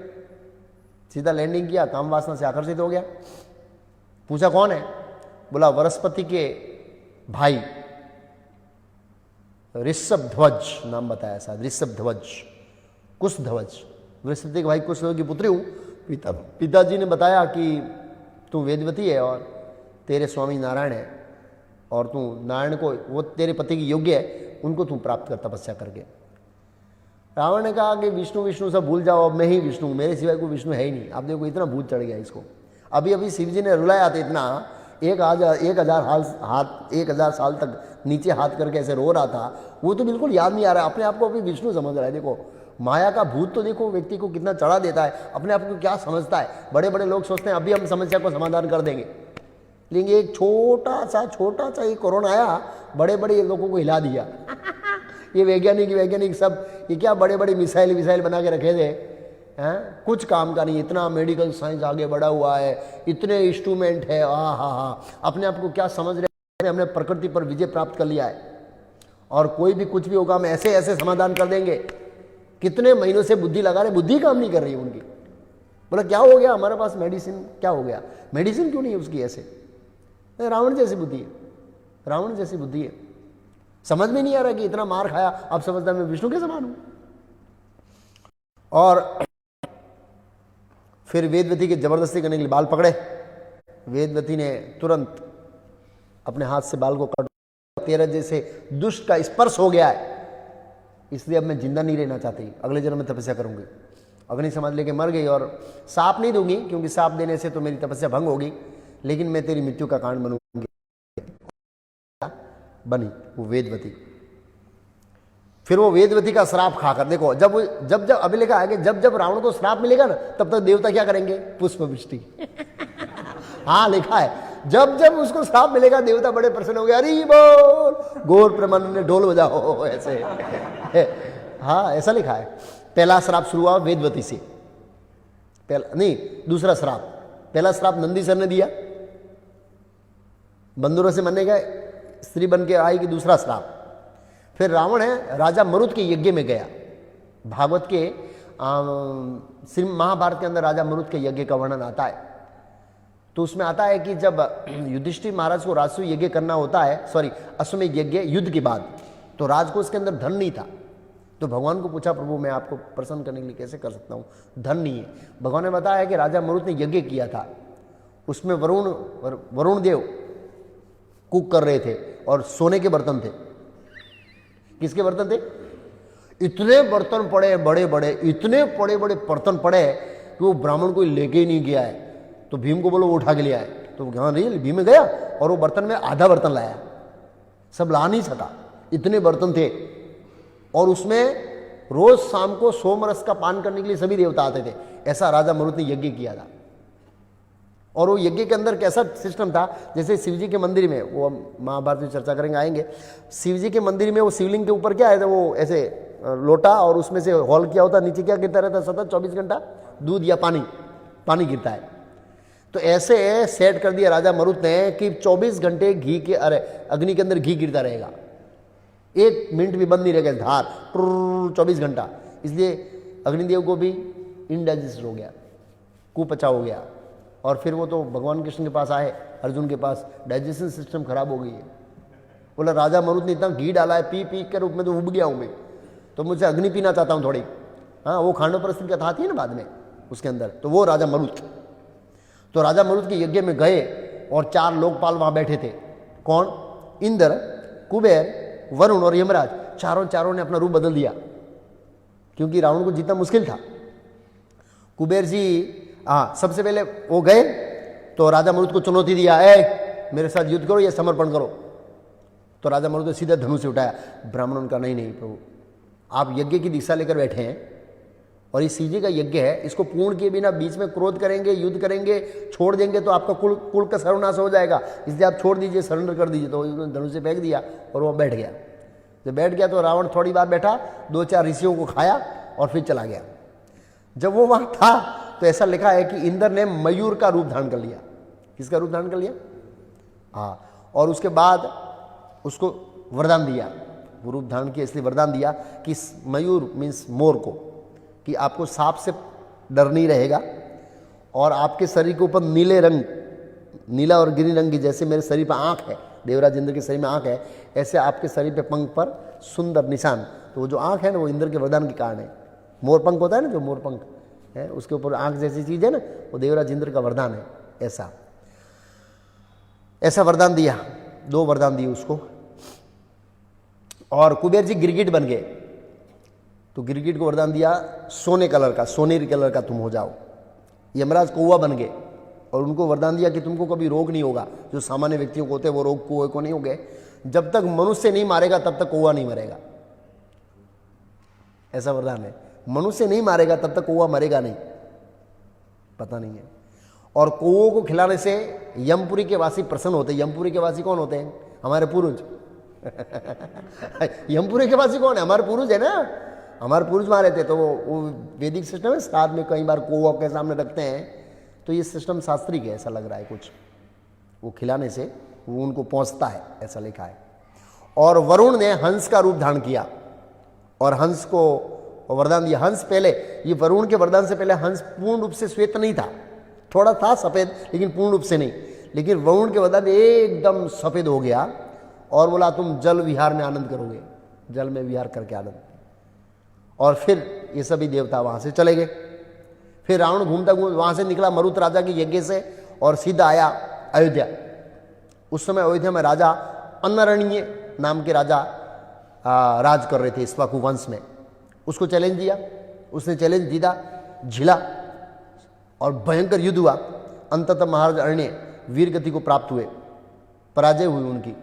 सीधा लैंडिंग किया, काम वासना से आकर्षित हो गया। पूछा कौन है? बोला वनस्पति के भाई ऋषभ ध्वज, नाम बताया शायद ऋषभ ध्वज, कुश ध्वज, वृषभति के भाई कुश ध्वज की पुत्री हूँ। पिताजी ने बताया कि तू वेदवती है और तेरे स्वामी नारायण है और तू नारायण को, वो तेरे पति की योग्य है, उनको तू प्राप्त कर तपस्या करके। रावण ने कहा कि विष्णु विष्णु सब भूल जाओ, अब मैं ही विष्णु, मेरे सिवाय कोई विष्णु है ही नहीं। आप देखो इतना भूत चढ़ गया इसको। अभी अभी शिव जी ने रुलाया था इतना, 1000 साल तक नीचे हाथ करके ऐसे रो रहा था, वो तो बिल्कुल याद नहीं आ रहा है। अपने आप को अभी विष्णु समझ रहा है। देखो माया का भूत तो देखो व्यक्ति को कितना चढ़ा देता है, अपने आप को क्या समझता है। बड़े बड़े लोग सोचते हैं अभी हम समस्या को समाधान कर देंगे, लेकिन एक छोटा सा ये कोरोना आया, बड़े बड़े लोगों को हिला दिया। ये वैज्ञानिक सब ये क्या बड़े बड़े मिसाइल बना के रखे थे हैं, कुछ काम का नहीं। इतना मेडिकल साइंस आगे बढ़ा हुआ है, इतने इंस्ट्रूमेंट है, अपने आप को क्या समझ रहे हैं, हमने प्रकृति पर विजय प्राप्त कर लिया है और कोई भी कुछ भी होगा हम ऐसे ऐसे समाधान कर देंगे। कितने महीनों से बुद्धि लगा रहे, बुद्धि काम नहीं कर रही है उनकी। बोला क्या हो गया हमारे पास मेडिसिन, क्या हो गया, मेडिसिन क्यों नहीं है उसकी? ऐसे रावण जैसी बुद्धि है, रावण जैसी बुद्धि है। समझ में नहीं आ रहा कि इतना मार खाया, अब समझता मैं विष्णु के समान हूं। और फिर वेदवती के जबरदस्ती करने के लिए बाल पकड़े। वेदवती ने तुरंत अपने हाथ से बाल को काट, तेरा जैसे दुष्ट का स्पर्श हो गया है, इसलिए अब मैं जिंदा नहीं रहना चाहती, अगले जन्म में तपस्या करूंगी। अग्नि समाज लेके मर गई और साप नहीं दूंगी क्योंकि साप देने से तो मेरी तपस्या भंग होगी, लेकिन मैं तेरी मृत्यु का कारण बनूंगी। बनी वो वेदवती। फिर वो वेदवती का श्राप खाकर, देखो जब अभी लिखा है कि जब रावण को श्राप मिलेगा ना, तब तक देवता क्या करेंगे? पुष्प वृष्टि। हाँ लिखा है, जब उसको श्राप मिलेगा देवता बड़े प्रसन्न हो गए, अरे बोल गौर प्रमाण ने ढोल बजाओ, ऐसे। हाँ ऐसा लिखा है। पहला श्राप शुरू हुआ वेदवती से, दूसरा श्राप। पहला श्राप नंदीसर ने दिया, बंदरों से मरने गए, स्त्री बन के आई कि दूसरा श्राप। फिर रावण है राजा मरुत के यज्ञ में गया। भागवत के श्री महाभारत के अंदर राजा मरुत के यज्ञ का वर्णन आता है। तो उसमें आता है कि जब युधिष्ठिर महाराज को राजसूय यज्ञ करना होता है, अश्वमेध यज्ञ युद्ध के बाद, तो राजकोष के अंदर धन नहीं था। तो भगवान को पूछा, प्रभु मैं आपको प्रसन्न करने के लिए कैसे कर सकता हूँ, धन नहीं है। भगवान ने बताया कि राजा मरुत ने यज्ञ किया था, उसमें वरुण देव कुक कर रहे थे और सोने के बर्तन थे। किसके बर्तन थे? इतने बर्तन पड़े बड़े बड़े, इतने बड़े बड़े बर्तन पड़े कि वो ब्राह्मण कोई लेके ही नहीं गया है। तो भीम को बोलो वो उठा के ले आए, तो हाँ नहीं, भीम में गया और वो बर्तन में आधा बर्तन लाया, सब ला नहीं सका, इतने बर्तन थे। और उसमें रोज शाम को सोमरस का पान करने के लिए सभी देवता आते थे। ऐसा राजा मरुत ने यज्ञ किया था। और वो यज्ञ के अंदर कैसा सिस्टम था, जैसे शिवजी के मंदिर में, वो महाभारत में चर्चा करेंगे आएंगे, शिवजी के मंदिर में वो शिवलिंग के ऊपर क्या है, वो ऐसे लोटा और उसमें से हॉल किया होता, नीचे क्या गिरता रहता सतत 24 घंटा? दूध या पानी गिरता है। तो ऐसे सेट कर दिया राजा मरुत ने कि 24 घंटे घी के अग्नि के अंदर घी गिरता रहेगा, 1 मिनट भी बंद नहीं रहेगा, धार 24 घंटा। इसलिए अग्निदेव को भी इनडाइजेस्ट हो गया, कुपचा हो गया। और फिर वो तो भगवान कृष्ण के पास आए, अर्जुन के पास, डाइजेशन सिस्टम खराब हो गई है। बोला राजा मरुत ने इतना घी डाला है, पी के रूप में तो उब गया हूँ मैं, तो मुझे अग्नि पीना चाहता हूँ थोड़ी। हाँ वो खांडव की कथा आती है ना बाद में उसके अंदर, तो वो राजा मरुत। तो राजा मरुत के यज्ञ में गए और 4 लोकपाल वहां बैठे थे। कौन? इंद्र, कुबेर, वरुण और यमराज। चारों ने अपना रूप बदल दिया क्योंकि रावण को जीतना मुश्किल था। कुबेर जी सबसे पहले वो गए तो राजा मरुत को चुनौती दिया, मेरे साथ युद्ध करो या समर्पण करो। तो राजा मरुत ने सीधा धनुष से उठाया। ब्राह्मणों का नहीं प्रभु, आप यज्ञ की दीक्षा लेकर बैठे हैं और ये शिवजी का यज्ञ है, इसको पूर्ण किए बिना बीच में क्रोध करेंगे, युद्ध करेंगे, छोड़ देंगे तो आपका कुल का सर्वनाश हो जाएगा, इसलिए आप छोड़ दीजिए, सरेंडर कर दीजिए। तो उन्होंने धनुष से फेंक दिया और वो बैठ गया। जब बैठ गया तो रावण थोड़ी बार बैठा, 2-4 ऋषियों को खाया और फिर चला गया। जब वो वहां था तो ऐसा लिखा है कि इंद्र ने मयूर का रूप धारण कर लिया। किसका रूप धारण कर लिया? और उसके बाद उसको वरदान दिया, वो रूप धारण किया इसलिए वरदान दिया कि मयूर मीन्स मोर को, कि आपको सांप से डर नहीं रहेगा और आपके शरीर के ऊपर नीले रंग, नीला और ग्रीन रंग की जैसे मेरे शरीर पर आंख है, देवराज इंद्र के शरीर में आंख है, ऐसे आपके शरीर पे पंख पर सुंदर निशान। तो वो जो आंख है ना वो इंद्र के वरदान के कारण है। मोर पंख होता है ना, जो मोर पंख है उसके ऊपर आंख जैसी चीज है ना, वो देवराज इंद्र का वरदान है। ऐसा ऐसा वरदान दिया, 2 वरदान दिए उसको। और कुबेर जी गिरगिट बन गए, तो गिरगिट को वरदान दिया सोने कलर का, सोनेरी कलर का तुम हो जाओ। यमराज कौवा बन गए और उनको वरदान दिया कि तुमको कभी रोग नहीं होगा, जो सामान्य व्यक्तियों को होते हैं वो रोग कौवे को नहीं होंगे। जब तक मनुष्य नहीं मारेगा तब तक कौवा नहीं मरेगा, ऐसा वरदान है। मनुष्य नहीं मारेगा तब तक कौवा मरेगा नहीं, पता नहीं है। और कौवों को खिलाने से यमपुरी के वासी प्रसन्न होते हैं। यमपुरी के वासी कौन होते हैं? हमारे पूर्वज। यमपुरी के वासी कौन है? हमारे पूर्वज है ना, हमारे पूर्वज मारे थे। तो वो वैदिक सिस्टम है, साथ में कई बार कौवा के सामने रखते हैं, तो ये सिस्टम शास्त्रिक है, ऐसा लग रहा है कुछ। वो खिलाने से वो उनको पहुंचता है, ऐसा लिखा है। और वरुण ने हंस का रूप धारण किया और हंस को वरदान दिया। हंस पहले, ये वरुण के वरदान से पहले हंस पूर्ण रूप से श्वेत नहीं था, थोड़ा था सफेद, लेकिन पूर्ण रूप से नहीं। लेकिन वरुण के वरदान एकदम सफेद हो गया और बोला तुम जल विहार में आनंद करोगे, जल में विहार करके आनंद। और फिर ये सभी देवता वहां से चले गए। फिर रावण घूमता घूमता वहां से निकला मरुत राजा के यज्ञ से और सीधा आया अयोध्या। उस समय अयोध्या में राजा अन्नरणीय नाम के राजा राज कर रहे थे इक्ष्वाकु वंश में। उसको चैलेंज दिया, उसने चैलेंज जीता, झिला और भयंकर युद्ध हुआ। अंततः महाराज अरण्य वीर गति को प्राप्त हुए, पराजय हुई उनकी।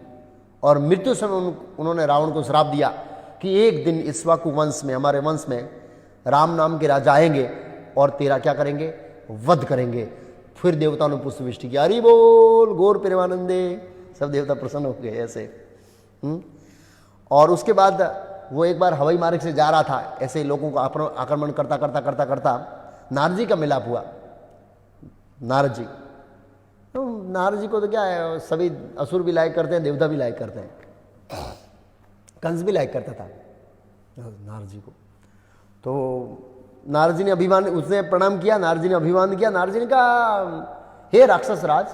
और मृत्यु समय उन्होंने रावण को श्राप दिया कि एक दिन इक्ष्वाकु वंश में, हमारे वंश में राम नाम के राजा आएंगे और तेरा क्या करेंगे? वध करेंगे। फिर देवताओं ने पुष्पवृष्टि की, हरि बोल गौर प्रेमानंदे, सब देवता प्रसन्न हो गए ऐसे। और उसके बाद वो एक बार हवाई मार्ग से जा रहा था, ऐसे लोगों को आक्रमण करता करता करता करता नारद जी का मिलाप हुआ। नारद जी, तो नारद जी को तो क्या है, सभी असुर भी लाइक करते हैं, देवता भी लाइक करते हैं। कंस भी लाइक करता था नारद जी को। तो नारद जी ने अभिमान, उसने प्रणाम किया, नारद जी ने अभिमान किया। नारद जी ने कहा हे राक्षस राज,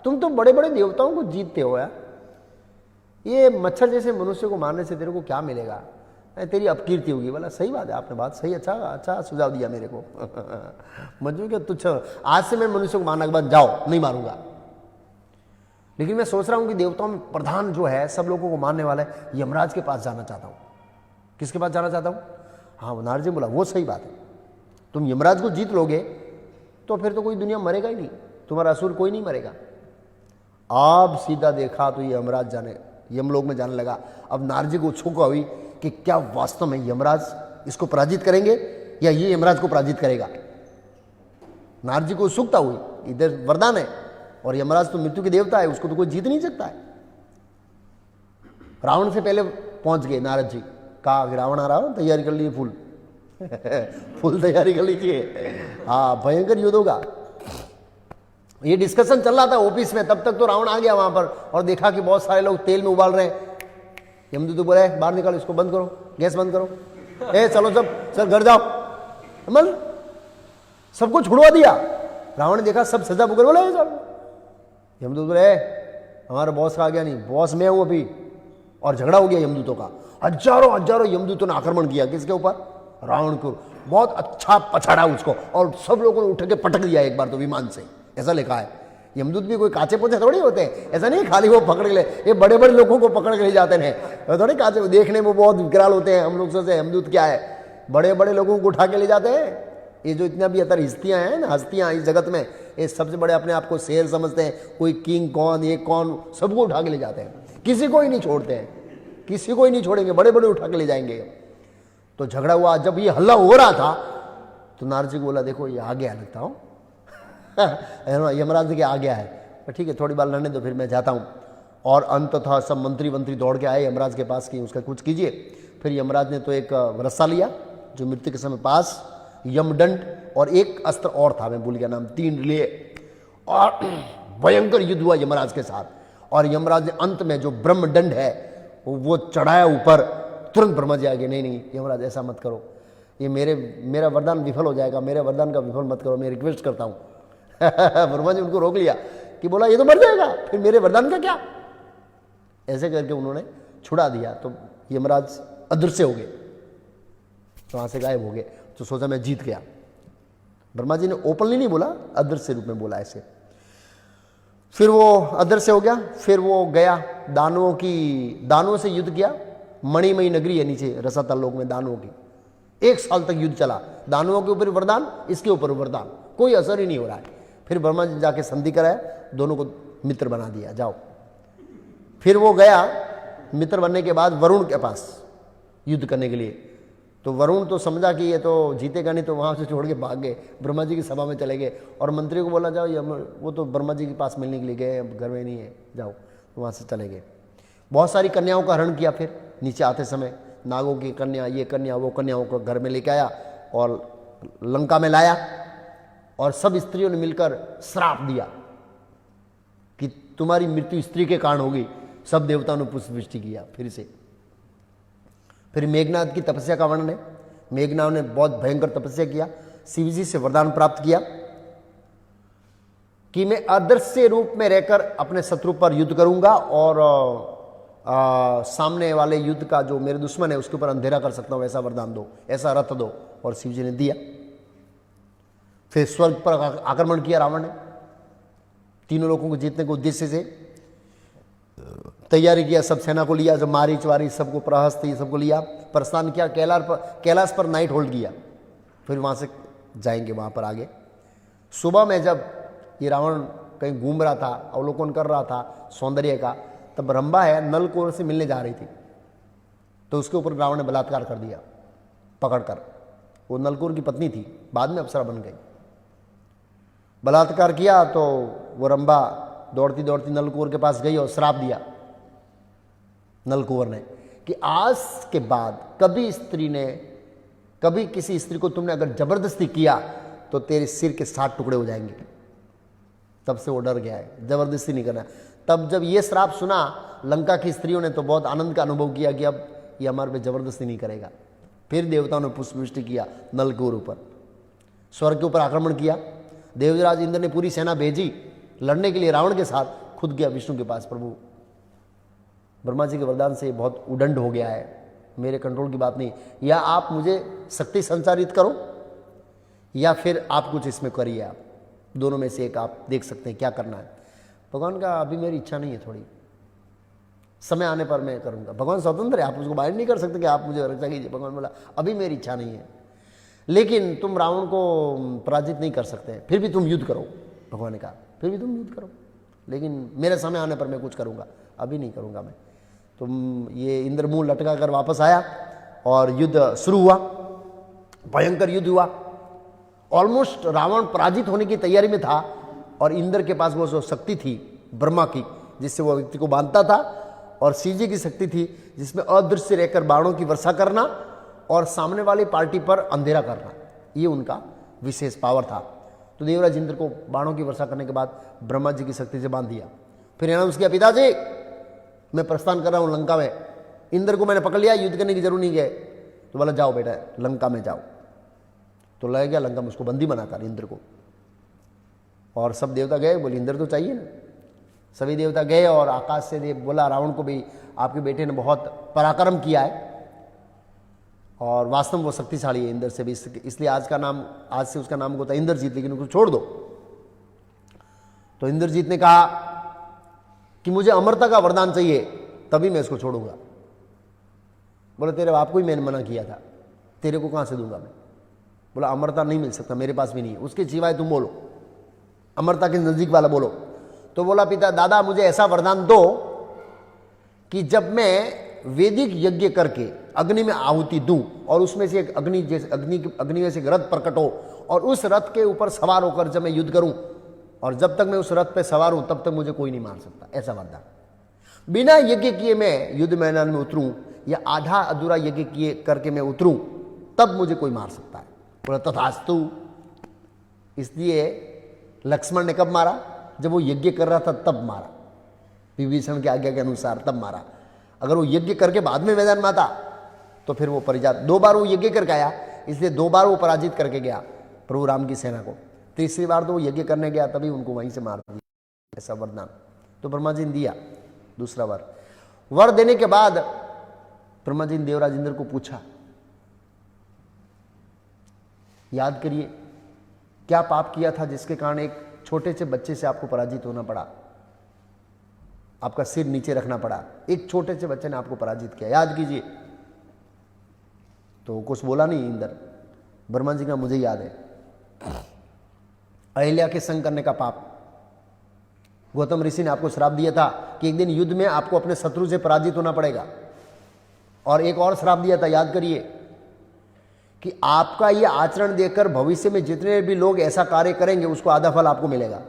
तुम तो बड़े बड़े देवताओं को जीतते हो यार, ये मच्छर जैसे मनुष्य को मारने से तेरे को क्या मिलेगा? तेरी अपकीर्ति होगी। बोला सही बात है, आपने बात सही, अच्छा सुझाव दिया मेरे को। मजबूर क्या तुच्छ, आज से मैं मनुष्य को मारना के बाद जाओ, नहीं मारूंगा। लेकिन मैं सोच रहा हूं कि देवताओं में प्रधान जो है, सब लोगों को मारने वाला है, यमराज के पास जाना चाहता हूं। किसके पास जाना चाहता हूं? हाँ, नारद जी बोला वो सही बात है, तुम यमराज को जीत लोगे तो फिर तो कोई दुनिया मरेगा ही नहीं, तुम्हारा असुर कोई नहीं मरेगा। आप सीधा देखा तो ये यमराज जाने, यमलोक में जाने लगा। अब नारद जी को उत्सुकता हुई कि क्या वास्तव में यमराज इसको पराजित करेंगे या ये यमराज को पराजित करेगा। नारद जी को उत्सुकता हुई, इधर वरदान है और यमराज तो मृत्यु के देवता है, उसको तो कोई जीत नहीं सकता है। रावण से पहले पहुंच गए नारद जी, कहा रावण आ रहा हो, तैयारी कर लीजिए, फुल फुल तैयारी कर लीजिए, हाँ भयंकर युद्ध होगा। ये डिस्कशन चल रहा था ऑफिस में, तब तक तो रावण आ गया वहां पर और देखा कि बहुत सारे लोग तेल में उबाल रहे हैं। यमदूत तो बोले बाहर निकालो, इसको बंद करो, गैस बंद करो, चलो सब घर जाओ। मतलब सबको छुड़वा दिया। रावण ने देखा सब सजा मुकर, बोले यमदूत बोले हमारा बॉस का आ गया, नहीं बॉस मैं हूं अभी। और झगड़ा हो गया यमदूतों का, हजारों यमदूतों ने आक्रमण किया। किसके ऊपर? रावण को। बहुत अच्छा पछाड़ा उसको और सब लोगों ने उठ के पटक दिया एक बार तो विमान से, ऐसा लिखा है। यमदूत भी कोई काचे पोचे थोड़ी होते हैं, ऐसा नहीं खाली वो पकड़ के ले, ये बड़े बड़े लोगों को पकड़ के ले जाते हैं, थोड़े काचे, देखने में बहुत विकराल होते हैं। हम लोग सोचते हैं यमदूत क्या है, बड़े बड़े लोगों को उठा के ले जाते हैं। ये जो इतना भी अतर हस्तियां हैं ना, हस्तियां इस जगत में, ये सबसे बड़े अपने आप को शेर समझते हैं, कोई किंग कौन, ये कौन, सबको उठा के ले जाते हैं, किसी को ही नहीं छोड़ते हैं, किसी को ही नहीं छोड़ेंगे, बड़े बड़े उठा के ले जाएंगे। तो झगड़ा हुआ, जब ये हल्ला हो रहा था तो नारद जी को बोला देखो ये आ गया लगता हूँ, यमराज जी के आ गया है, ठीक है थोड़ी बार लड़ने दो फिर मैं जाता हूँ। और अंततः सब मंत्री दौड़ के आए यमराज के पास कि उसका कुछ कीजिए। फिर यमराज ने तो एक रस्सा लिया जो मृत्यु के समय पास, यमदंड और एक अस्त्र और था, मैं भूल गया नाम, 3 लिए और भयंकर युद्ध हुआ यमराज के साथ। और यमराज ने अंत में जो ब्रह्मदंड है वो चढ़ाया ऊपर, तुरंत ब्रह्मा जी आ गए, नहीं यमराज ऐसा मत करो, ये मेरा वरदान विफल हो जाएगा, मेरे वरदान का विफल मत करो, मैं रिक्वेस्ट करता हूँ। ब्रह्मा जी उनको रोक लिया कि बोला ये तो मर जाएगा, फिर मेरे वरदान का क्या। ऐसे करके उन्होंने छुड़ा दिया, तो यमराज अदृश्य हो गए, तो वहां से गायब हो गए। तो सोचा मैं जीत गया। ब्रह्मा जी ने ओपनली नहीं बोला, अदृश्य रूप में बोला ऐसे। फिर वो अदृश्य हो गया। फिर वो गया दानवों से युद्ध किया। मणिमयी नगरी है नीचे रसातल लोक में दानवों की। 1 साल तक युद्ध चला, दानवों के ऊपर वरदान, इसके ऊपर वरदान, कोई असर ही नहीं हो रहा है। फिर ब्रह्मा जी जाके संधि कराया, दोनों को मित्र बना दिया, जाओ। फिर वो गया मित्र बनने के बाद वरुण के पास युद्ध करने के लिए। तो वरुण तो समझा कि ये तो जीतेगा नहीं, तो वहाँ से छोड़ के भाग गए, ब्रह्मा जी की सभा में चले गए। और मंत्री को बोला जाओ, ये वो तो ब्रह्मा जी के पास मिलने के लिए गए, अब घर में नहीं है, जाओ। तो वहाँ से चले गए। बहुत सारी कन्याओं का हरण किया। फिर नीचे आते समय नागों की कन्या, ये कन्या, वो कन्याओं को घर में लेके आया और लंका में लाया। और सब स्त्रियों ने मिलकर श्राप दिया कि तुम्हारी मृत्यु स्त्री के कारण होगी। सब देवताओं ने पुष्पवृष्टि किया फिर मेघनाद की तपस्या का वर्णन है। मेघनाद ने बहुत भयंकर तपस्या किया, शिव जी से वरदान प्राप्त किया कि मैं अदृश्य रूप में रहकर अपने शत्रु पर युद्ध करूंगा और सामने वाले युद्ध का जो मेरे दुश्मन है उसके ऊपर अंधेरा कर सकता हूं, ऐसा वरदान दो, ऐसा रथ दो। और शिव जी ने दिया। फिर स्वर्ग पर आक्रमण किया रावण ने, तीनों लोगों को जीतने के उद्देश्य से तैयारी किया। सब सेना को लिया, जब मारीच वारीच सबको, प्रहस्ती सबको लिया, प्रस्थान किया। कैलाश पर नाइट होल्ड किया। फिर वहाँ से जाएंगे वहाँ पर आगे। सुबह में जब ये रावण कहीं घूम रहा था, अवलोकन कर रहा था सौंदर्य का, तब रंभा है नलकूबर से मिलने जा रही थी। तो उसके ऊपर रावण ने बलात्कार कर दिया पकड़कर। वो नलकूबर की पत्नी थी, बाद में अप्सरा बन गई। बलात्कार किया तो वो रंभा दौड़ती दौड़ती नलकूबर के पास गई और श्राप दिया नलकूबर ने कि आज के बाद कभी किसी स्त्री को तुमने अगर जबरदस्ती किया तो तेरे सिर के 7 टुकड़े हो जाएंगे। तब से वो डर गया है, जबरदस्ती नहीं करना। तब जब ये श्राप सुना लंका की स्त्रियों ने तो बहुत आनंद का अनुभव किया कि अब ये हमारे पे जबरदस्ती नहीं करेगा। फिर देवताओं ने पुष्पवृष्टि किया नलकूबर ऊपर, स्वर्ग के ऊपर आक्रमण किया। देवराज इंद्र ने पूरी सेना भेजी लड़ने के लिए रावण के साथ, खुद गया विष्णु के पास। प्रभु ब्रह्मा जी के वरदान से बहुत उदंड हो गया है, मेरे कंट्रोल की बात नहीं, या आप मुझे शक्ति संचारित करो या फिर आप कुछ इसमें करिए। आप दोनों में से एक आप देख सकते हैं क्या करना है। भगवान का अभी मेरी इच्छा नहीं है, थोड़ी समय आने पर मैं करूंगा। भगवान स्वतंत्र है, आप उसको बाहर नहीं कर सकते कि आप मुझे रक्षा कीजिए। भगवान बोला अभी मेरी इच्छा नहीं है, लेकिन तुम रावण को पराजित नहीं कर सकते, फिर भी तुम युद्ध करो। भगवान ने कहा फिर भी तुम युद्ध करो, लेकिन मेरे समय आने पर मैं कुछ करूंगा, अभी नहीं करूंगा मैं। तुम ये इंद्र मुंह लटका कर वापस आया और युद्ध शुरू हुआ, भयंकर युद्ध हुआ। ऑलमोस्ट रावण पराजित होने की तैयारी में था और इंद्र के पास वो जो शक्ति थी ब्रह्मा की, जिससे वो व्यक्ति को बांधता था, और शिव जी की शक्ति थी जिसमें अदृश्य रहकर बाणों की वर्षा करना और सामने वाली पार्टी पर अंधेरा करना, ये उनका विशेष पावर था। तो देवराज इंद्र को बाणों की वर्षा करने के बाद ब्रह्मा जी की शक्ति से बांध दिया। फिर अनाउंस किया पिताजी मैं प्रस्थान कर रहा हूं लंका में, इंद्र को मैंने पकड़ लिया, युद्ध करने की जरूरत नहीं है। तो बोला जाओ बेटा लंका में जाओ। तो लग गया लंका में उसको बंदी बनाकर इंद्र को, और सब देवता गए, बोले इंद्र तो चाहिए ना। सभी देवता गए और आकाश से देव बोला रावण को भी आपके बेटे ने बहुत पराक्रम किया है और वास्तव में वो शक्तिशाली है इंद्र से भी, इसलिए आज से उसका नाम होता है इंद्रजीत, लेकिन उसको छोड़ दो। तो इंद्रजीत ने कहा कि मुझे अमरता का वरदान चाहिए, तभी मैं इसको छोड़ूंगा। बोले तेरे बाप को ही मैंने मना किया था, तेरे को कहां से दूंगा मैं। बोला अमरता नहीं मिल सकता, मेरे पास भी नहीं है, उसके सिवाय तुम बोलो, अमरता के नजदीक वाला बोलो। तो बोला पिता दादा मुझे ऐसा वरदान दो कि जब मैं वैदिक यज्ञ करके अग्नि में आहुति दूं और उसमें से एक अग्नि में से एक रथ प्रकट हो और उस रथ के ऊपर सवार होकर जब मैं युद्ध करूं, और जब तक मैं उस रथ पे सवार हूं तब तक मुझे कोई नहीं मार सकता, ऐसा वरदान। बिना यज्ञ किए मैं युद्ध मैदान में उतरूं या आधा अधूरा यज्ञ किए करके मैं उतरूं तब मुझे कोई मार सकता है। बोला तथास्तु। इसलिए लक्ष्मण ने कब मारा, जब वो यज्ञ कर रहा था तब मारा, विभीषण की आज्ञा के अनुसार तब मारा। अगर वो यज्ञ करके बाद में मैदान में आता तो फिर वो परिजात। 2 बार वो यज्ञ करके आया, इसलिए 2 बार वो पराजित करके गया प्रभु राम की सेना को। तीसरी बार तो वो यज्ञ करने गया, तभी उनको वहीं से मार दिया, ऐसा वरदान तो ब्रह्मा जी ने दिया। दूसरा वर देने के बाद ब्रह्मा जी ने देवराज इंद्र को पूछा, याद करिए क्या पाप किया था जिसके कारण एक छोटे से बच्चे से आपको पराजित होना पड़ा, आपका सिर नीचे रखना पड़ा, एक छोटे से बच्चे ने आपको पराजित किया, याद कीजिए। तो कुछ बोला नहीं इंद्र। ब्रह्मा जी का मुझे याद है, अहिल्या के संग करने का पाप। गौतम ऋषि ने आपको श्राप दिया था कि एक दिन युद्ध में आपको अपने शत्रु से पराजित होना पड़ेगा, और एक और श्राप दिया था, याद करिए, कि आपका यह आचरण देखकर भविष्य में जितने भी लोग ऐसा कार्य करेंगे उसको आधा फल आपको मिलेगा।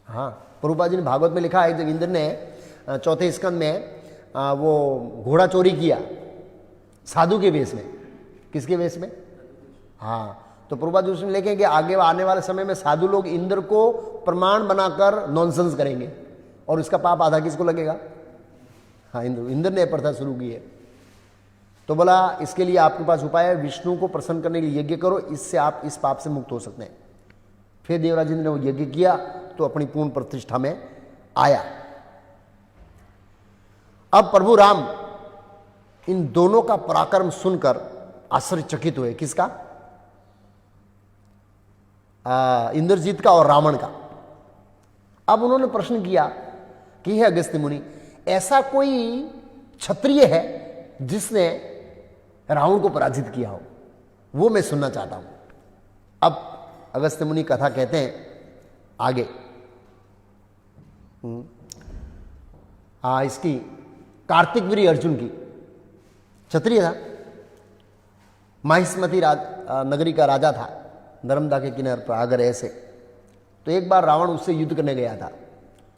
हाँ, प्रभुपाद जी ने भागवत में लिखा है, जब इंद्र ने चौथे स्कंद में वो घोड़ा चोरी किया साधु के वेश में। किसके वेश में? हाँ, तो प्रभुपाद जी उसमें लिखे कि आगे आने वाले समय में साधु लोग इंद्र को प्रमाण बनाकर नॉनसेंस करेंगे, और इसका पाप आधा किसको लगेगा? हाँ, इंद्र ने प्रथा शुरू की है। तो बोला इसके लिए आपके पास उपाय है, विष्णु को प्रसन्न करने के लिए यज्ञ करो, इससे आप इस पाप से मुक्त हो सकते हैं। फिर देवराज इंद्र ने वो यज्ञ किया तो अपनी पूर्ण प्रतिष्ठा में आया। अब प्रभु राम इन दोनों का पराक्रम सुनकर आश्चर्यचकित हुए। किसका? इंद्रजीत का और रावण का। अब उन्होंने प्रश्न किया कि हे अगस्त्य मुनि, ऐसा कोई क्षत्रिय है जिसने रावण को पराजित किया हो? वो मैं सुनना चाहता हूं। अब अगस्त्य मुनि कथा कहते हैं आगे। इसकी कार्तिक वीर्य अर्जुन की, क्षत्रिय था, माहिष्मती नगरी का राजा था, नर्मदा के किनारे पर आगर ऐसे। तो एक बार रावण उससे युद्ध करने गया था,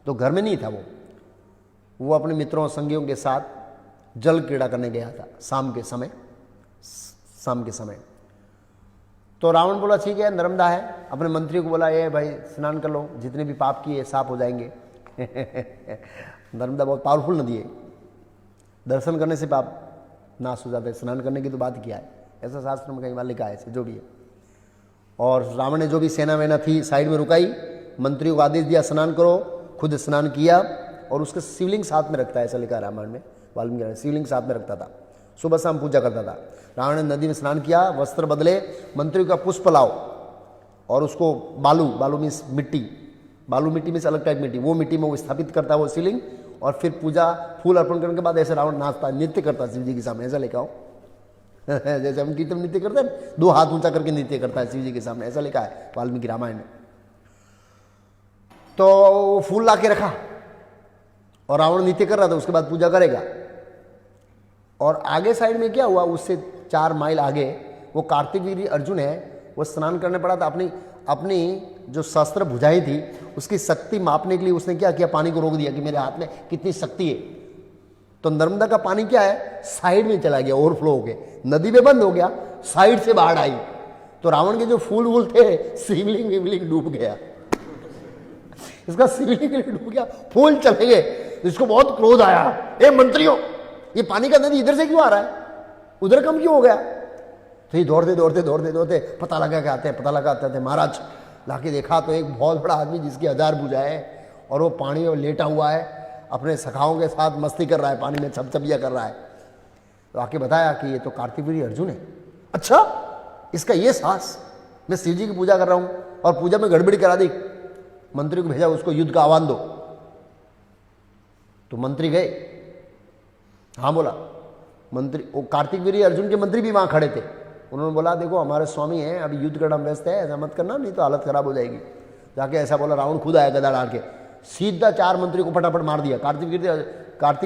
तो घर में नहीं था वो अपने मित्रों और संगियों के साथ जल क्रीड़ा करने गया था शाम के समय। तो रावण बोला ठीक है, नर्मदा है, अपने मंत्री को बोला ये भाई स्नान कर लो, जितने भी पाप किए साफ हो जाएंगे। नर्मदा बहुत पावरफुल नदी है, दर्शन करने से पाप नाश हो जाता है, स्नान करने की तो बात किया है, ऐसा शास्त्र में कई बार लिखा है, जो भी है। और रावण ने जो भी सेना वेना थी साइड में रुकाई, मंत्री को आदेश दिया स्नान करो, खुद स्नान किया, और उसके शिवलिंग साथ में रखता है, ऐसा लिखा है रामायण में, वाल्मीकि शिवलिंग साथ में रखता था, सुबह शाम पूजा करता था। रावण ने नदी में स्नान किया, वस्त्र बदले, मंत्री का पुष्प लाओ, और उसको बालू मीन्स मिट्टी, बालू मिट्टी में से अलग टाइप मिट्टी, वो मिट्टी में वो स्थापित करता है वो शिवलिंग, और फिर पूजा फूल अर्पण करने के बाद ऐसे रावण नाचता, नृत्य करता शिव जी के सामने, ऐसा लिखा हो। जैसे हम कीर्तन नृत्य करते हैं, 2 हाथ ऊंचा करके नृत्य करता है शिव जी के सामने, ऐसा लिखा है वाल्मीकि रामायण में। तो फूल ला के रखा और रावण नृत्य कर रहा था, उसके बाद पूजा करेगा। और आगे साइड में क्या हुआ, उससे 4 माइल आगे वो कार्तिक वीर्य अर्जुन है, वो स्नान करने पड़ा था। अपनी जो शस्त्र भुजाई थी उसकी शक्ति मापने के लिए उसने क्या किया, पानी को रोक दिया कि मेरे हाथ में कितनी शक्ति है। तो नर्मदा का पानी क्या है, साइड में चला गया, ओवरफ्लो हो गया, नदी में बंद हो गया, साइड से बाढ़ आई। तो रावण के जो फूल वूल थे, शिवलिंग डूब गया, इसका शिवलिंग डूब गया, फूल चले गए। इसको बहुत क्रोध आया, ए मंत्रियों, ये पानी का नदी इधर से क्यों आ रहा है, उधर कम क्यों हो गया? तो ये दौड़ते पता लगाते थे। महाराज लाके देखा तो एक बहुत बड़ा आदमी जिसकी 1000 भुजा है, और वो पानी में लेटा हुआ है, अपने सखाओं के साथ मस्ती कर रहा है, पानी में छपछपिया कर रहा है। तो आके बताया कि ये तो कार्तिक वीर्य अर्जुन है। अच्छा, इसका ये साहस, मैं शिव जी की पूजा कर रहा हूं और पूजा में गड़बड़ी करा दी। मंत्री को भेजा, उसको युद्ध का आह्वान दो। तो मंत्री गए, हाँ बोला मंत्री, वो कार्तिक वीर्य अर्जुन के मंत्री भी वहां खड़े थे। उन्होंने बोला देखो हमारे स्वामी हैं, अभी युद्ध करना व्यस्त है, ऐसा मत करना, नहीं तो हालत खराब हो जाएगी। जाके ऐसा बोला, रावण खुद आया गदा डाल के, सीधा 4 मंत्री को फटाफट मार दिया। कार्तिक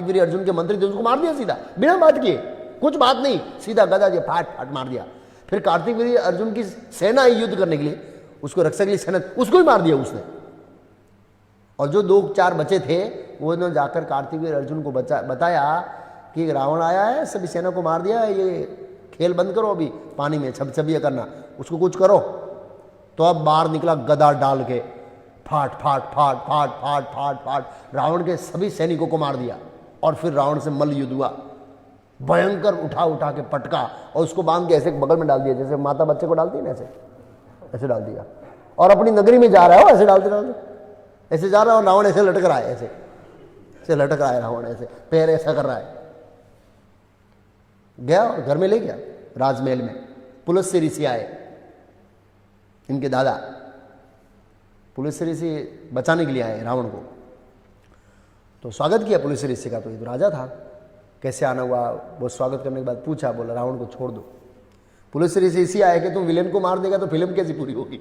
वीर्य अर्जुन के मंत्री थे, उसको मार दिया सीधा, बिना बात किए, कुछ बात नहीं, सीधा गदा जो फाट मार दिया। फिर कार्तिक वीर्य अर्जुन की सेना आई युद्ध करने के लिए, उसको रक्षक के लिए सेना, उसको ही मार दिया उसने। और जो 2-4 बचे थे, वो ने जाकर कार्तिक वीर्य अर्जुन को बताया कि रावण आया है, सभी सेना को मार दिया, ये खेल बंद करो, अभी पानी में छपछपिया करना, उसको कुछ करो। तो अब बाहर निकला गदा डाल के, फाट रावण के सभी सैनिकों को मार दिया, और फिर रावण से मल्ल युद्ध हुआ। भयंकर उठा उठा के पटका और उसको बांध के ऐसे बगल में डाल दिया, जैसे माता बच्चे को डालती है ना, ऐसे ऐसे डाल दिया। और अपनी नगरी में जा रहा है, ऐसे डालते डालते ऐसे जा रहा है, और रावण ऐसे लटक रहा है, ऐसे ऐसे लटक रहा है रावण, ऐसे पैर ऐसा कर रहा है। गया और घर में ले गया राजमहल में। पुलिस से ऋषि आए, इनके दादा पुलिस से ऋषि बचाने के लिए आए रावण को। तो स्वागत किया पुलिस ऋषि का, तो ये तो राजा था, कैसे आना हुआ, वो स्वागत करने के बाद पूछा, बोला रावण को छोड़ दो। पुलिस ऋषि इसी आया कि तुम विलेन को मार देगा तो फिल्म कैसी पूरी होगी।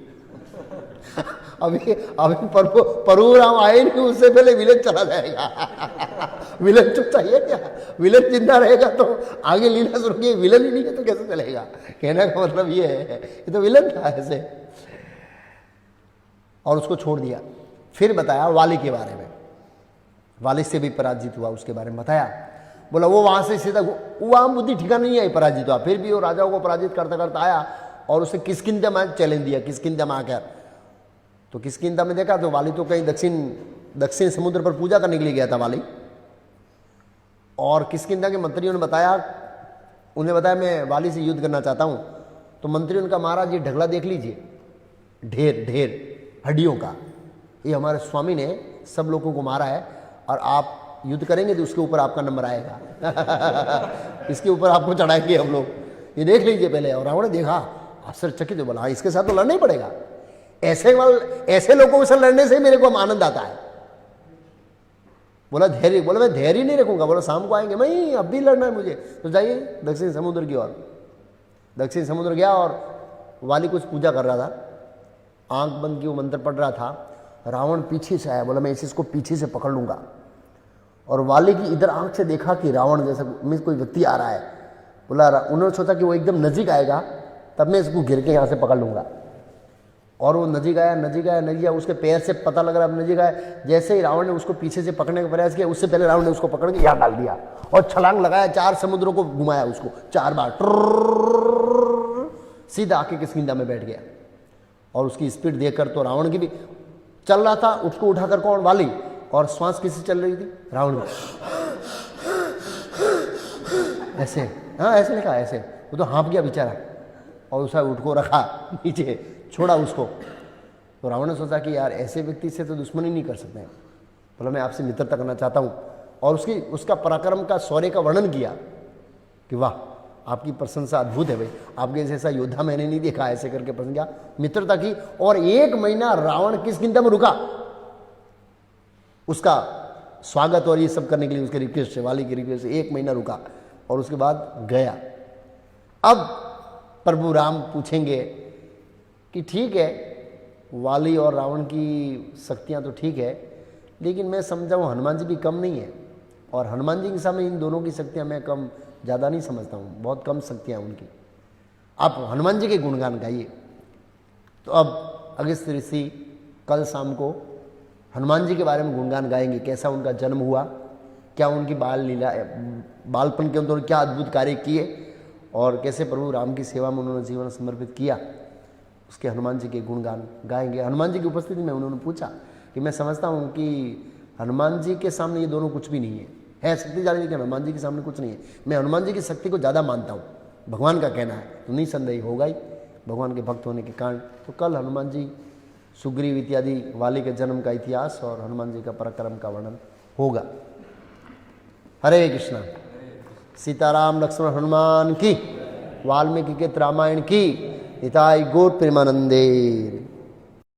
अभी अभी परशुराम आए नहीं, उससे पहले विलेन चला जाएगा। विलेन चुप चाहिए क्या? विलेन जिंदा रहेगा तो आगे लीला शुरू की, विलेन ही नहीं है तो कैसे चलेगा? कहने का मतलब ये है, ये तो विलेन था ऐसे। और उसको छोड़ दिया। फिर बताया वाली के बारे में, वाली से भी पराजित हुआ, उसके बारे में बताया। बोला वो वहां से सीधा, वहां बुद्धि ठिकाना नहीं आई, पराजित हुआ। फिर भी वो राजाओं को पराजित करता करता आया और उसे किष्किंधा में चैलेंज दिया, किष्किंधा में आकर। तो किष्किंधा में देखा तो वाली तो कहीं दक्षिण समुद्र पर पूजा करने के लिए गया था वाली। और किष्किंधा के मंत्रियों ने बताया, उन्हें बताया मैं वाली से युद्ध करना चाहता हूं। तो मंत्रियों ने कहा महाराज ये ढगला देख लीजिए, ढेर ढेर हड्डियों का, ये हमारे स्वामी ने सब लोगों को मारा है, और आप युद्ध करेंगे तो उसके ऊपर आपका नंबर आएगा। इसके ऊपर आपको चढ़ाएंगे हम लोग, ये देख लीजिए पहले। और रावण ने देखा, आश्चर्यचकित बोला हाँ इसके साथ तो लड़ना ही पड़ेगा, ऐसे लोगों के साथ लड़ने से मेरे को आनंद आता है। बोला धैर्य, बोला मैं धैर्य नहीं रखूंगा। बोला शाम को आएंगे, मैं अब भी लड़ना है मुझे। तो जाइए दक्षिण समुद्र की ओर। दक्षिण समुद्र गया और वाली कुछ पूजा कर रहा था, आंख बंद की वो मंत्र पढ़ रहा था। रावण पीछे से आया, बोला मैं इसको पीछे से पकड़ लूंगा। और वाली की इधर आंख से देखा कि रावण जैसा कोई व्यक्ति आ रहा है। बोला उन्होंने सोचा कि वो एकदम नजीक आएगा तब मैं इसको गिर के यहाँ से पकड़ लूंगा। और वो नजीक आया, उसके पैर से पता लग रहा है नजीक आया। जैसे ही रावण ने उसको पीछे से पकड़ने का प्रयास किया, उससे पहले रावण ने उसको पकड़ के यहाँ डाल दिया और छलांग लगाया, 4 समुद्रों को घुमाया उसको 4 बार, सीधा आके किष्किंधा में बैठ गया। और उसकी स्पीड देखकर तो रावण की भी चल रहा था, उसको उठाकर कौन? वाली। और श्वास किससे चल रही थी? रावण की। ऐसे, हाँ ऐसे लिखा, ऐसे। वो तो हाँप गया बेचारा और उसे उठ को रखा नीचे, छोड़ा उसको। तो रावण ने सोचा कि यार ऐसे व्यक्ति से तो दुश्मनी नहीं कर सकते हैं। बोला मैं आपसे मित्रता करना चाहता हूँ। और उसका पराक्रम का, शौर्य का वर्णन किया कि वाह आपकी प्रशंसा अद्भुत है भाई, आपके जैसा योद्धा मैंने नहीं देखा। ऐसे करके प्रशंसा, मित्रता की। और 1 महीना रावण किष्किंधा में रुका, उसका स्वागत और ये सब करने के लिए, उसके रिक्वेस्ट से, वाली की रिक्वेस्ट से 1 महीना रुका और उसके बाद गया। अब प्रभु राम पूछेंगे कि ठीक है वाली और रावण की शक्तियां तो ठीक है, लेकिन मैं समझा हूँ हनुमान जी भी कम नहीं है। और हनुमान जी के सामने इन दोनों की शक्तियां मैं कम ज़्यादा नहीं समझता हूँ, बहुत कम शक्तियाँ उनकी। आप हनुमान जी के गुणगान गाइए। तो अब अगस्त ऋषि कल शाम को हनुमान जी के बारे में गुणगान गाएंगे, कैसा उनका जन्म हुआ, क्या उनकी बाल लीला, बालपन के अंदर क्या अद्भुत कार्य किए और कैसे प्रभु राम की सेवा में उन्होंने जीवन समर्पित किया, उसके हनुमान जी के गुणगान गाएंगे। हनुमान जी की उपस्थिति में उन्होंने पूछा कि मैं समझता हूँ कि हनुमान जी के सामने ये दोनों कुछ भी नहीं है शक्तिशाली, लेकिन हनुमान जी के सामने कुछ नहीं है। मैं हनुमान जी की शक्ति को ज़्यादा मानता हूँ, भगवान का कहना है, तो निसंदेह होगा ही भगवान के भक्त होने के कारण। तो कल हनुमान जी, सुग्रीव इत्यादि वाली के जन्म का इतिहास और हनुमान जी का पराक्रम का वर्णन होगा। हरे कृष्णा। सीताराम लक्ष्मण हनुमान की, वाल्मीकि के रामायण की, निताई गौर प्रेमानंदे।